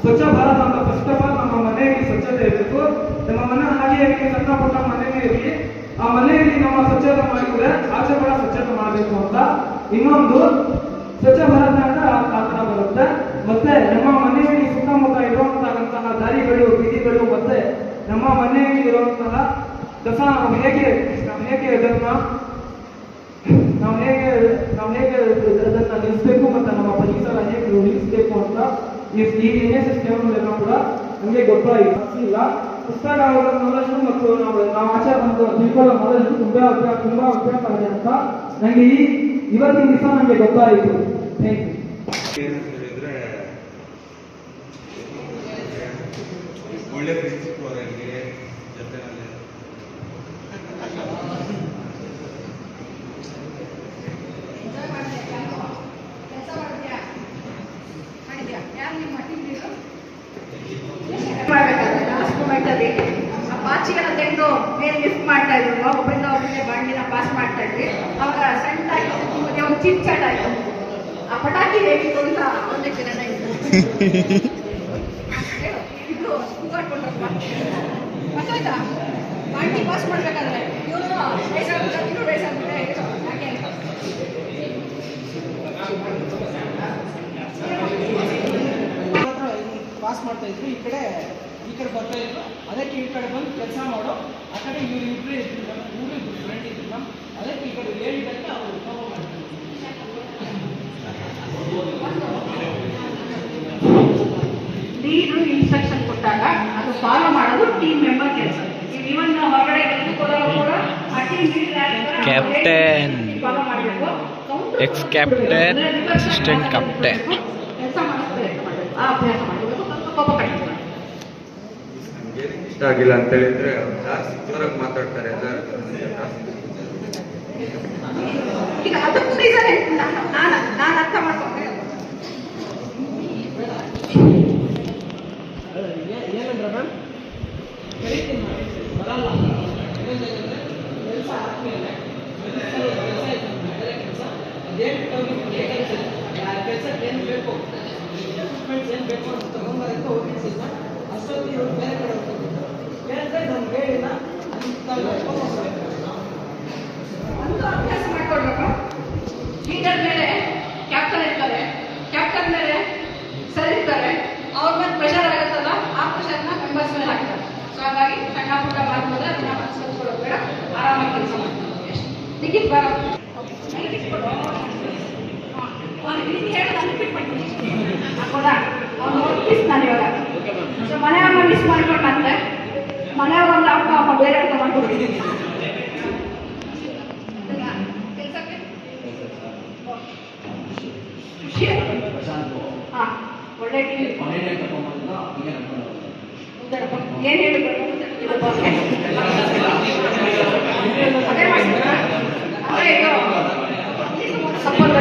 ಸ್ವಚ್ಛ ಭಾರತ ಅಂತ ಫಸ್ಟ್ ಆಫ್ ಆಲ್ ನಮ್ಮ ಮನೆಯಲ್ಲಿ ಸ್ವಚ್ಛತೆ ಇರಬೇಕು. ನಮ್ಮ ಮನೆ ಹಾಗೆ ಇರಲಿ, ಸಣ್ಣ ಪುಟ್ಟ ಮನೆಯೇ ಇರಲಿ, ಆ ಮನೆಯಲ್ಲಿ ನಮ್ಮ ಸ್ವಚ್ಛತೆ ಮಾಡಿದ್ರೆ ಆಚೆ ಕೂಡ ಸ್ವಚ್ಛತೆ ಮಾಡಬೇಕು ಅಂತ. ಇನ್ನೊಂದು ಸ್ವಚ್ಛ ಭಾರತ ಅಂದ್ರೆ ಆ ಥರ ಬರುತ್ತೆ. ಮತ್ತೆ ನಮ್ಮ ಮನೆಯಲ್ಲಿ ಸುತ್ತಮುತ್ತ ಇರುವಂತಹ ದಾರಿಗಳು, ಬೀದಿಗಳು, ಮತ್ತೆ ನಮ್ಮ ಮನೆಯಲ್ಲಿ ಇರುವಂತಹ ಕಸ ನಾವು ಹೇಗೆ ಅದನ್ನ ನಿಲ್ಲಿಸಬೇಕು ಮತ್ತು ನಮ್ಮ ಪರಿಸರ ಹೇಗೆ ನಿಲ್ಲಿಸಬೇಕು ಅಂತ ಈ NSS ಕ್ಯಾಂಪ್ನೆಲ್ಲ ಕೂಡ ನಮಗೆ ಗೊತ್ತಾಗಿಲ್ಲ. ಪುಸ್ತಕ ನಾಲೆಜ್ ಮತ್ತು ನಾವು ಆಚೆ ಬಂದು ತಿಳ್ಕೊಳ್ಳೋ ನಾಲೆಜ್ ತುಂಬಾ ಅಭ್ಯಾಸ ಇದೆ ಅಂತ ನನಗೆ ಇವತ್ತಿನ ದಿವಸ ನನಗೆ ಗೊತ್ತಾಯಿತು. Thank you. ಒಳ್ಳೆ ಫ್ರೆಂಡ್ಶಿಪ್ ಅವರಿಗೆ ಜೊತೆನಲ್ಲಿ ಪಾಚಿಗಳ ತೆಗೆದು ಮೇಲೆ ಲಿಫ್ಟ್ ಮಾಡ್ತಾ ಇದ್ರು, ಒಬ್ಬರಿಂದ ಒಬ್ಬರಿಗೆ ಬಾಂಡಿನ ಪಾಸ್ ಮಾಡ್ತಾ ಇದ್ವಿ. ಅವಾಗ ಸಣ್ಣದಾಗಿ ಒಂದು ಚಿಟ್ಚಾಟ ಆಯ್ತು. ಆ ಪಟಾಕಿ ಹೇಗಿತ್ತು ಅಂತ ಒಂದಕ್ಕೆ ಜನ ಇಬ್ರು ಕೂಗಾಡ್ಕೊಂಡ್ರಪ್ಪ. ಗೊತ್ತಾಯ್ತಾ? ಬಾಂಡಿ ಪಾಸ್ ಮಾಡ್ಬೇಕಾದ್ರೆ ಇವರು ವಯಸ್ಸಾಗ್ಬಿಟ್ಟೆ ಹಾಗೆ ಪಾಸ್ ಮಾಡ್ತಾ ಇದ್ರು. ಈ ಕಡೆ ಬರ್ತಾ ಇದ್ರು. ಅದಕ್ಕೆ ಈ ಕಡೆ ಬಂದು ಕೆಲಸ ಮಾಡೋ ಆ ಕಡೆ ಇವ್ರು ಇಬ್ರು ಫ್ರೆಂಡ್ ಇದ್ರು ಮ್ಯಾಮ್. ಅದಕ್ಕೆ ಈ ಕಡೆ ಹೇಳಿದ್ದಕ್ಕೆ ಅವರು ಫಾಲೋ ಮಾಡ್ತಾರೆ. ಲೀಡ್ರು ಇನ್ಸ್ಟ್ರಕ್ಷನ್ ಕೊಟ್ಟಾಗ ಅದು ಫಾಲೋ ಮಾಡೋದು ಟೀಮ್ ಮೆಂಬರ್ ಕೆಲಸ. ಇವನ್ ಹೊರಗಡೆ ಕೂಡ ಆ ಟೀಮ್ ಕ್ಯಾಪ್ಟನ್, ಫಾಲೋ ಮಾಡಬೇಕು. ಎಕ್ಸ್ ಕ್ಯಾಪ್ಟನ್, ಅಸಿಸ್ಟೆಂಟ್ ಕ್ಯಾಪ್ಟನ್ ಕೆಲಸ ಮಾಡಿಸ್ತಾರೆ, ಆ ಅಭ್ಯಾಸ ಮಾಡಬೇಕು. ಸ್ವಲ್ಪ ಕೋಪ ಕಡಿಮೆ ಮಾಡಿ. ಇಷ್ಟ ಆಗಿಲ್ಲ ಅಂತ ಹೇಳಿದ್ರೆ ಜಾಸ್ತಿ ಜೋರಾಗಿ ಮಾತಾಡ್ತಾರೆ ಎಲ್ಲರೂ. ಈಗ ಅದಕ್ಕೂ ರೀಸನ್ ನಾನು ಅರ್ಥ ಮಾಡ್ಕೊಂಡೆ. ಏನಂದ್ರೆ ಮ್ಯಾಮ್ ಕರಿತೀನಿ ಬರಲ್ಲ. ಕೆಲಸ ಆದ್ಮೇಲೆ ಕೆಲಸ ಅದೇನು ಕೆಲಸಕ್ಕೆ ಏನು ಬೇಕು, ಇಕ್ವಿಪ್ಮೆಂಟ್ಸ್ ಏನು ಬೇಕು ಅಂತ ತಗೊಂಬರಕ್ಕೆ ಹೋಗಿಸಿಲ್ಲ. ಅಷ್ಟೊತ್ತಿಗೆ ಇವ್ರು ಬೇರೆ ಕಡೆ ಹೋಗ್ತಾರೆ. ಹೇಳಿದ್ರೆ ನಮ್ಗೆ ಹೇಳಿಲ್ಲ ಅಂತ ಒಂದು ಅಭ್ಯಾಸ ಮಾಡ್ಕೊಳ್ಬೇಕು. ಲೀಡರ್ ಮೇಲೆ ಕ್ಯಾಪ್ಟನ್ ಇರ್ತಾರೆ, ಕ್ಯಾಪ್ಟನ್ ಮೇಲೆ ಸರ್ ಇರ್ತಾರೆ. ಅವ್ರ ಮೇಲೆ ಪ್ರೆಷರ್ ಆಗುತ್ತಲ್ಲ, ಆ ಪ್ರೆಷರ್ನ ಮೆಂಬರ್ಸ್ ಮೇಲೆ ಹಾಕ್ತಾರೆ. ಸೊ ಹಾಗಾಗಿ ಸಣ್ಣ ಪುಟ್ಟ ಮಾತುಗಳು ಅದನ್ನ ಮನಸ್ಸಿಕೊಳ್ಳೋದು ಬೇಡ, ಆರಾಮಾಗಿ ಕೆಲಸ ಮಾಡ್ತಾರೆ. ಟಿಕೆಟ್ ಬೇಡ ರಿಪೀಟ್ ಮಾಡ್ತೀನಿ ಹಾಕೋದಾ ಮಿಸ್ ನಾನು ಇವಾಗ. ಸೊ ಮನೆಯವ್ರನ್ನ ಮಿಸ್ ಮಾಡ್ಕೊಂಡಂತೆ ಮನೆಯವ್ರನ್ನ ಅಪ್ಪ ಬೇರೆ ಅರ್ಥ ಮಾಡ್ಕೊಡ್ತೀನಿ. ಕೆಲಸಕ್ಕೆ ಖುಷಿ ಹಾ ಒಳ್ಳೆ ಟಿವಿ ಏನ್ ಹೇಳ್ಬೇಕು ಅದೇ ಮಾಡ್ತೀರಾ? ಅದೇ ಇದು ಸಪೋರ್ಟ್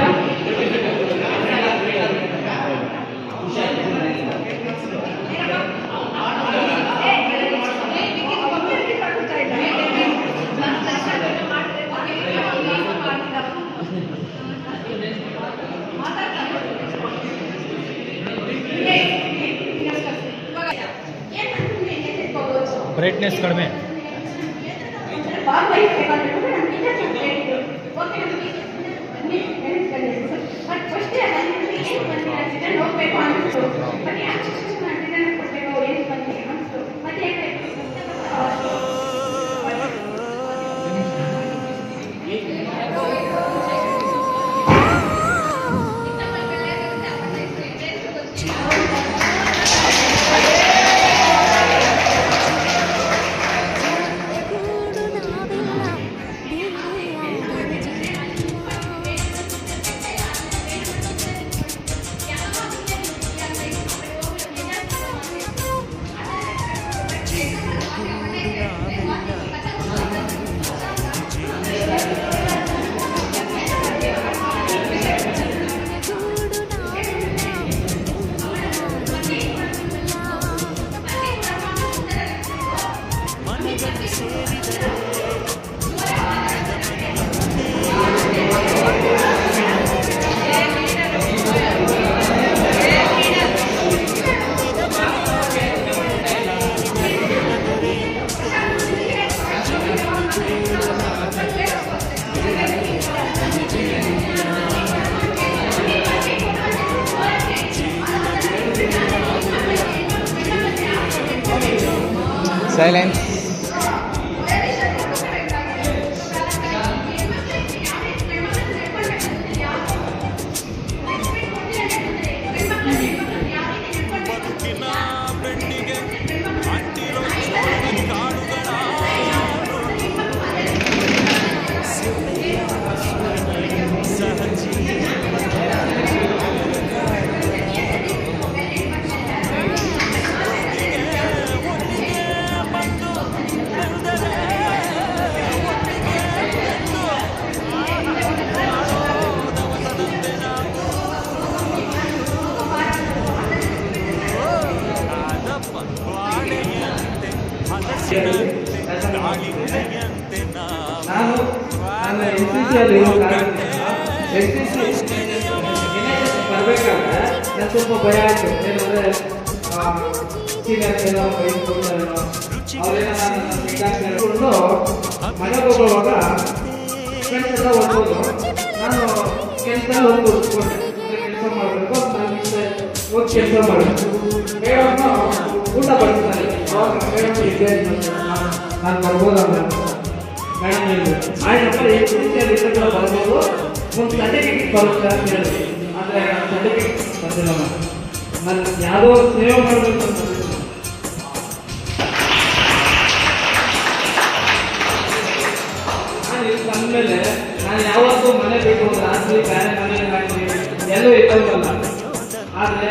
ಬ್ರೈಟ್ನೆಸ್ ಕಡಿಮೆ. Silence. ಅಲ್ಲಿ ಇರೋ ಕಾರಣದಿಂದ ಬರ್ಬೇಕಾದ್ರೆ ನಾನು ಸ್ವಲ್ಪ ಭಯ ಆಯ್ತು. ಏನಂದ್ರೆ ಸೀನಿಯರ್ಸ್ ಏನೋ ಅವರೇನೋ ಹೇಳ್ಕೊಂಡು ಮನೆಗೆ ಹೋಗುವಾಗ ಫ್ರೆಂಡ್ಸ್ ಎಲ್ಲ ಹೋಗ್ಬೋದು. ನಾನು ಕೆಲಸದಲ್ಲಿ ಹೋಗಿ ಕೂತ್ಕೊಂಡೆ. ಕೆಲಸ ಮಾಡಬೇಕು, ಹೋಗಿ ಕೆಲಸ ಮಾಡಬೇಕು. ಮೇಡಮ್ ಊಟ ಬಡಿಸ್ತಾರೆ. ಅವಾಗ ಮೇಡಮ್ ಇದೆ ನಾನು ಬರ್ಬೋದಲ್ಲ ಮೇಡಮ್ ಹೇಳಿದ್ರು. ಆಯ್ತಪ್ಪ ಈ ರೀತಿಯಲ್ಲಿ ಬರ್ಬೋದು, ಒಂದು ಸರ್ಟಿಫಿಕೇಟ್ ಬರುತ್ತೆ ಅಂತ ಹೇಳಿದ್ವಿ. ಆದರೆ ನಾನು ಸರ್ಟಿಫಿಕೇಟ್ ಬಂದಿಲ್ಲ. ನಾನು ಯಾವುದೋ ಸೇವೆ ಮಾಡಬೇಕು ಅಂತ ನಾನು ಇಲ್ಲಿ ಬಂದಮೇಲೆ ನಾನು ಯಾವತ್ತೂ ಮನೆ ಬೇಕು ರಾತ್ರಿ ಬೇರೆ ಮನೆಯಲ್ಲಿ ಎಲ್ಲೂ ಇದ್ದವಲ್ಲ. ಆದರೆ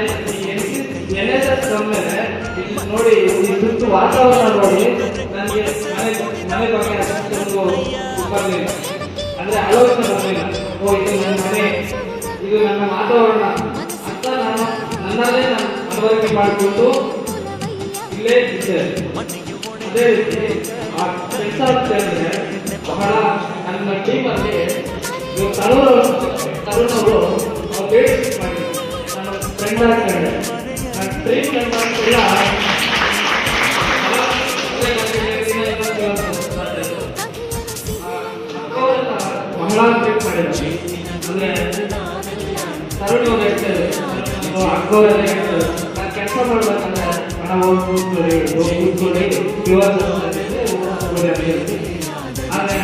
NSS ಬಂದಮೇಲೆ ಇಲ್ಲಿ ನೋಡಿ, ಈ ಸುತ್ತು ವಾತಾವರಣ ನೋಡಿ ನನಗೆ ಮನೆ ಬಗ್ಗೆ ಅಷ್ಟೊಂದು ಬರಲಿಲ್ಲ. ಅಂದರೆ ಆಲೋಚನೆ ಬರಲಿಲ್ಲ. ಓ ಇದು ನನ್ನ ಮನೆ, ಇದು ನನ್ನ ವಾತಾವರಣ ಅಂತ ನಾನು ನನ್ನಲ್ಲೇ ನಾನು ಮನವರಿಕೆ ಮಾಡಿಕೊಂಡು ಇಲ್ಲೇ ಇದ್ದೆ. ಅದೇ ರೀತಿ ಆ ಕೆಲಸ ಅಂತ ಹೇಳಿದ್ರೆ ಬಹಳ ನನ್ನ ಟೀಮಲ್ಲಿ ತರುಣ್ ಅವರು ಲೀಡರ್ಶಿಪ್ ಮಾಡಿದ್ರು. ನನ್ನ ಫ್ರೆಂಡ್ ಆಗ್ತಾರೆ, ನನ್ನ ಡ್ರೀಮ್ ಫ್ರೆಂಡ್ ಆಗ್ತಿಲ್ಲ. ಬಹಳ ಟ್ರೀಟ್ ಮಾಡಿದ್ರು. ಅಂದರೆ ತರುಣ್ ಅವರು ಹೇಳ್ತಾರೆ, ಅಕ್ಕವರೆಲ್ಲ ಹೇಳ್ತಾರೆ, ನಾನು ಕೆಲಸ ಮಾಡ್ಬೇಕಂದ್ರೆ ಹಣ ಹೋಗಿ ಕೂತ್ಕೊಳ್ಳಿ ವಿವಾದ ಆದರೆ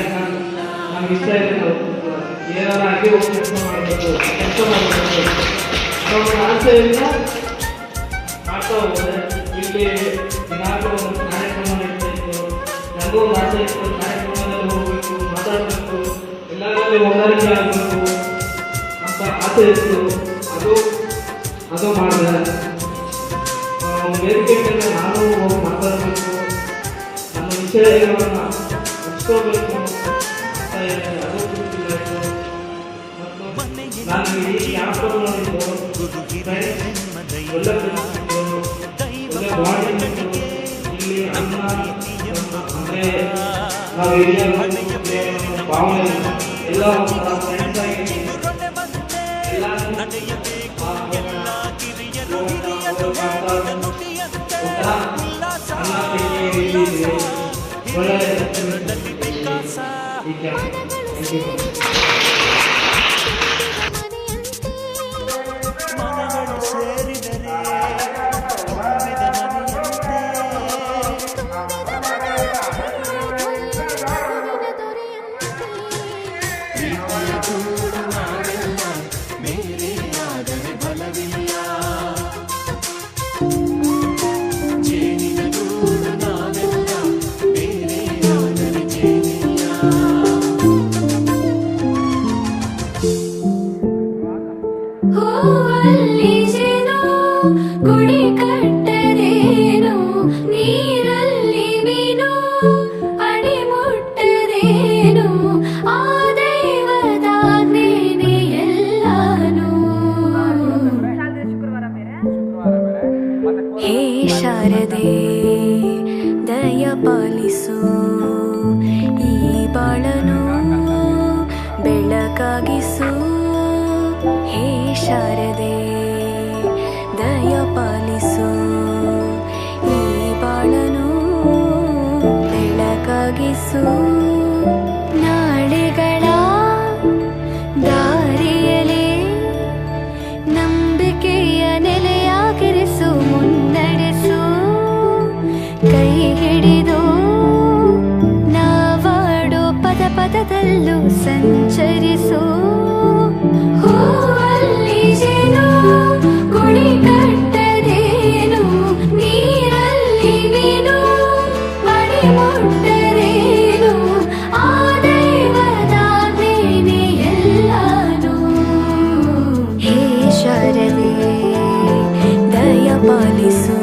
ನಮ್ಗೆ ಇಷ್ಟ ಇದೆ, ಏನಾರ ಆಗಿ ಹೋಗಿ ಕೆಲಸ ಮಾಡಬೇಕು ನಮ್ಮ ಆಸೆಯಿಂದ ಮಾಡ್ತಾ ಹೋದರೆ ಇಲ್ಲಿ ದಿನಾಗಲೂ ಒಂದು ಕಾರ್ಯಕ್ರಮ ನಡೀತಾ ಇತ್ತು. ನನಗೂ ಒಂದು ಆಸೆ ಇತ್ತು, ಕಾರ್ಯಕ್ರಮದಲ್ಲಿ ಹೋಗಬೇಕು, ಮಾತಾಡಬೇಕು, ಎಲ್ಲರಲ್ಲಿ ಹೊಂದಾಣಿಕೆ ಆಗಬೇಕು ಅಂತ ಆಸೆ ಇತ್ತು. ಅದು ಮಾಡಿದೆ. ವೇದಿಕೆ ಮೇಲೆ ನಾನು ಹೋಗಿ ಮಾತಾಡಬೇಕು, ನನ್ನ ವಿಷಯಗಳನ್ನು ಹಂಚ್ಕೋಬೇಕು ಅಂತ ಅದು ಗೊತ್ತಿಲ್ಲ. ಮತ್ತು ನಾನು ಈ ಕ್ಯಾಂಪಲ್ಲಿ ನೋಡಿದ್ದು ಒಳ್ಳೆ ಬಾಡಿ ಇಲ್ಲಿ ಅನ್ನ ಅಂದರೆ ನಾವು ಹಿರಿಯ ಭಾವನೆ ಎಲ್ಲ ಫ್ರೆಂಡ್ಸ್ ಆಗಿ ಎಲ್ಲ ಮನಗಳು ಸೇರಿದರೆ ಗುಡಿ ಕಟ್ಟದೇನು, ನೀರಲ್ಲಿ ಮೀನು ಅಡಿ ಮುಟ್ಟದೇನು, ಆ ದೈವದಾಜ್ಞೆನೇ ಎಲ್ಲಾನು. ಹೇ ಶಾರದೆ ದಯ ಪಾಲಿಸು, ಈ ಬಾಳನು ಬೆಳಕಾಗಿಸು. ಹೇ ಶಾರದೆ ದಯ ಪಾಲಿಸು, ಈ ಬಾಳನು ಬೆಳಕಾಗಿಸು. ನಾಳೆಗಳ ದಾರಿಯಲೇ ನಂಬಿಕೆಯ ನೆಲೆಯಾಗಿರಿಸು, ಮುನ್ನಡೆಸು. ಕೈ ಹಿಡಿದು ನಾವಾಡೋ ಪದ ಪದದಲ್ಲೂ ಸಂಚರಿಸು. ಹೂವಲ್ಲಿ ಜೇನು ಗುಡಿ ಕಟ್ಟದೇನು, ನೀರಲ್ಲಿ ಮೀನು ಅಡಿ ಮುಟ್ಟದೇನು, ಆ ದೈವದಾಜ್ಞೆನೇ ಎಲ್ಲಾನು. ಹೇ ಶಾರದೆ ದಯ ಪಾಲಿಸು,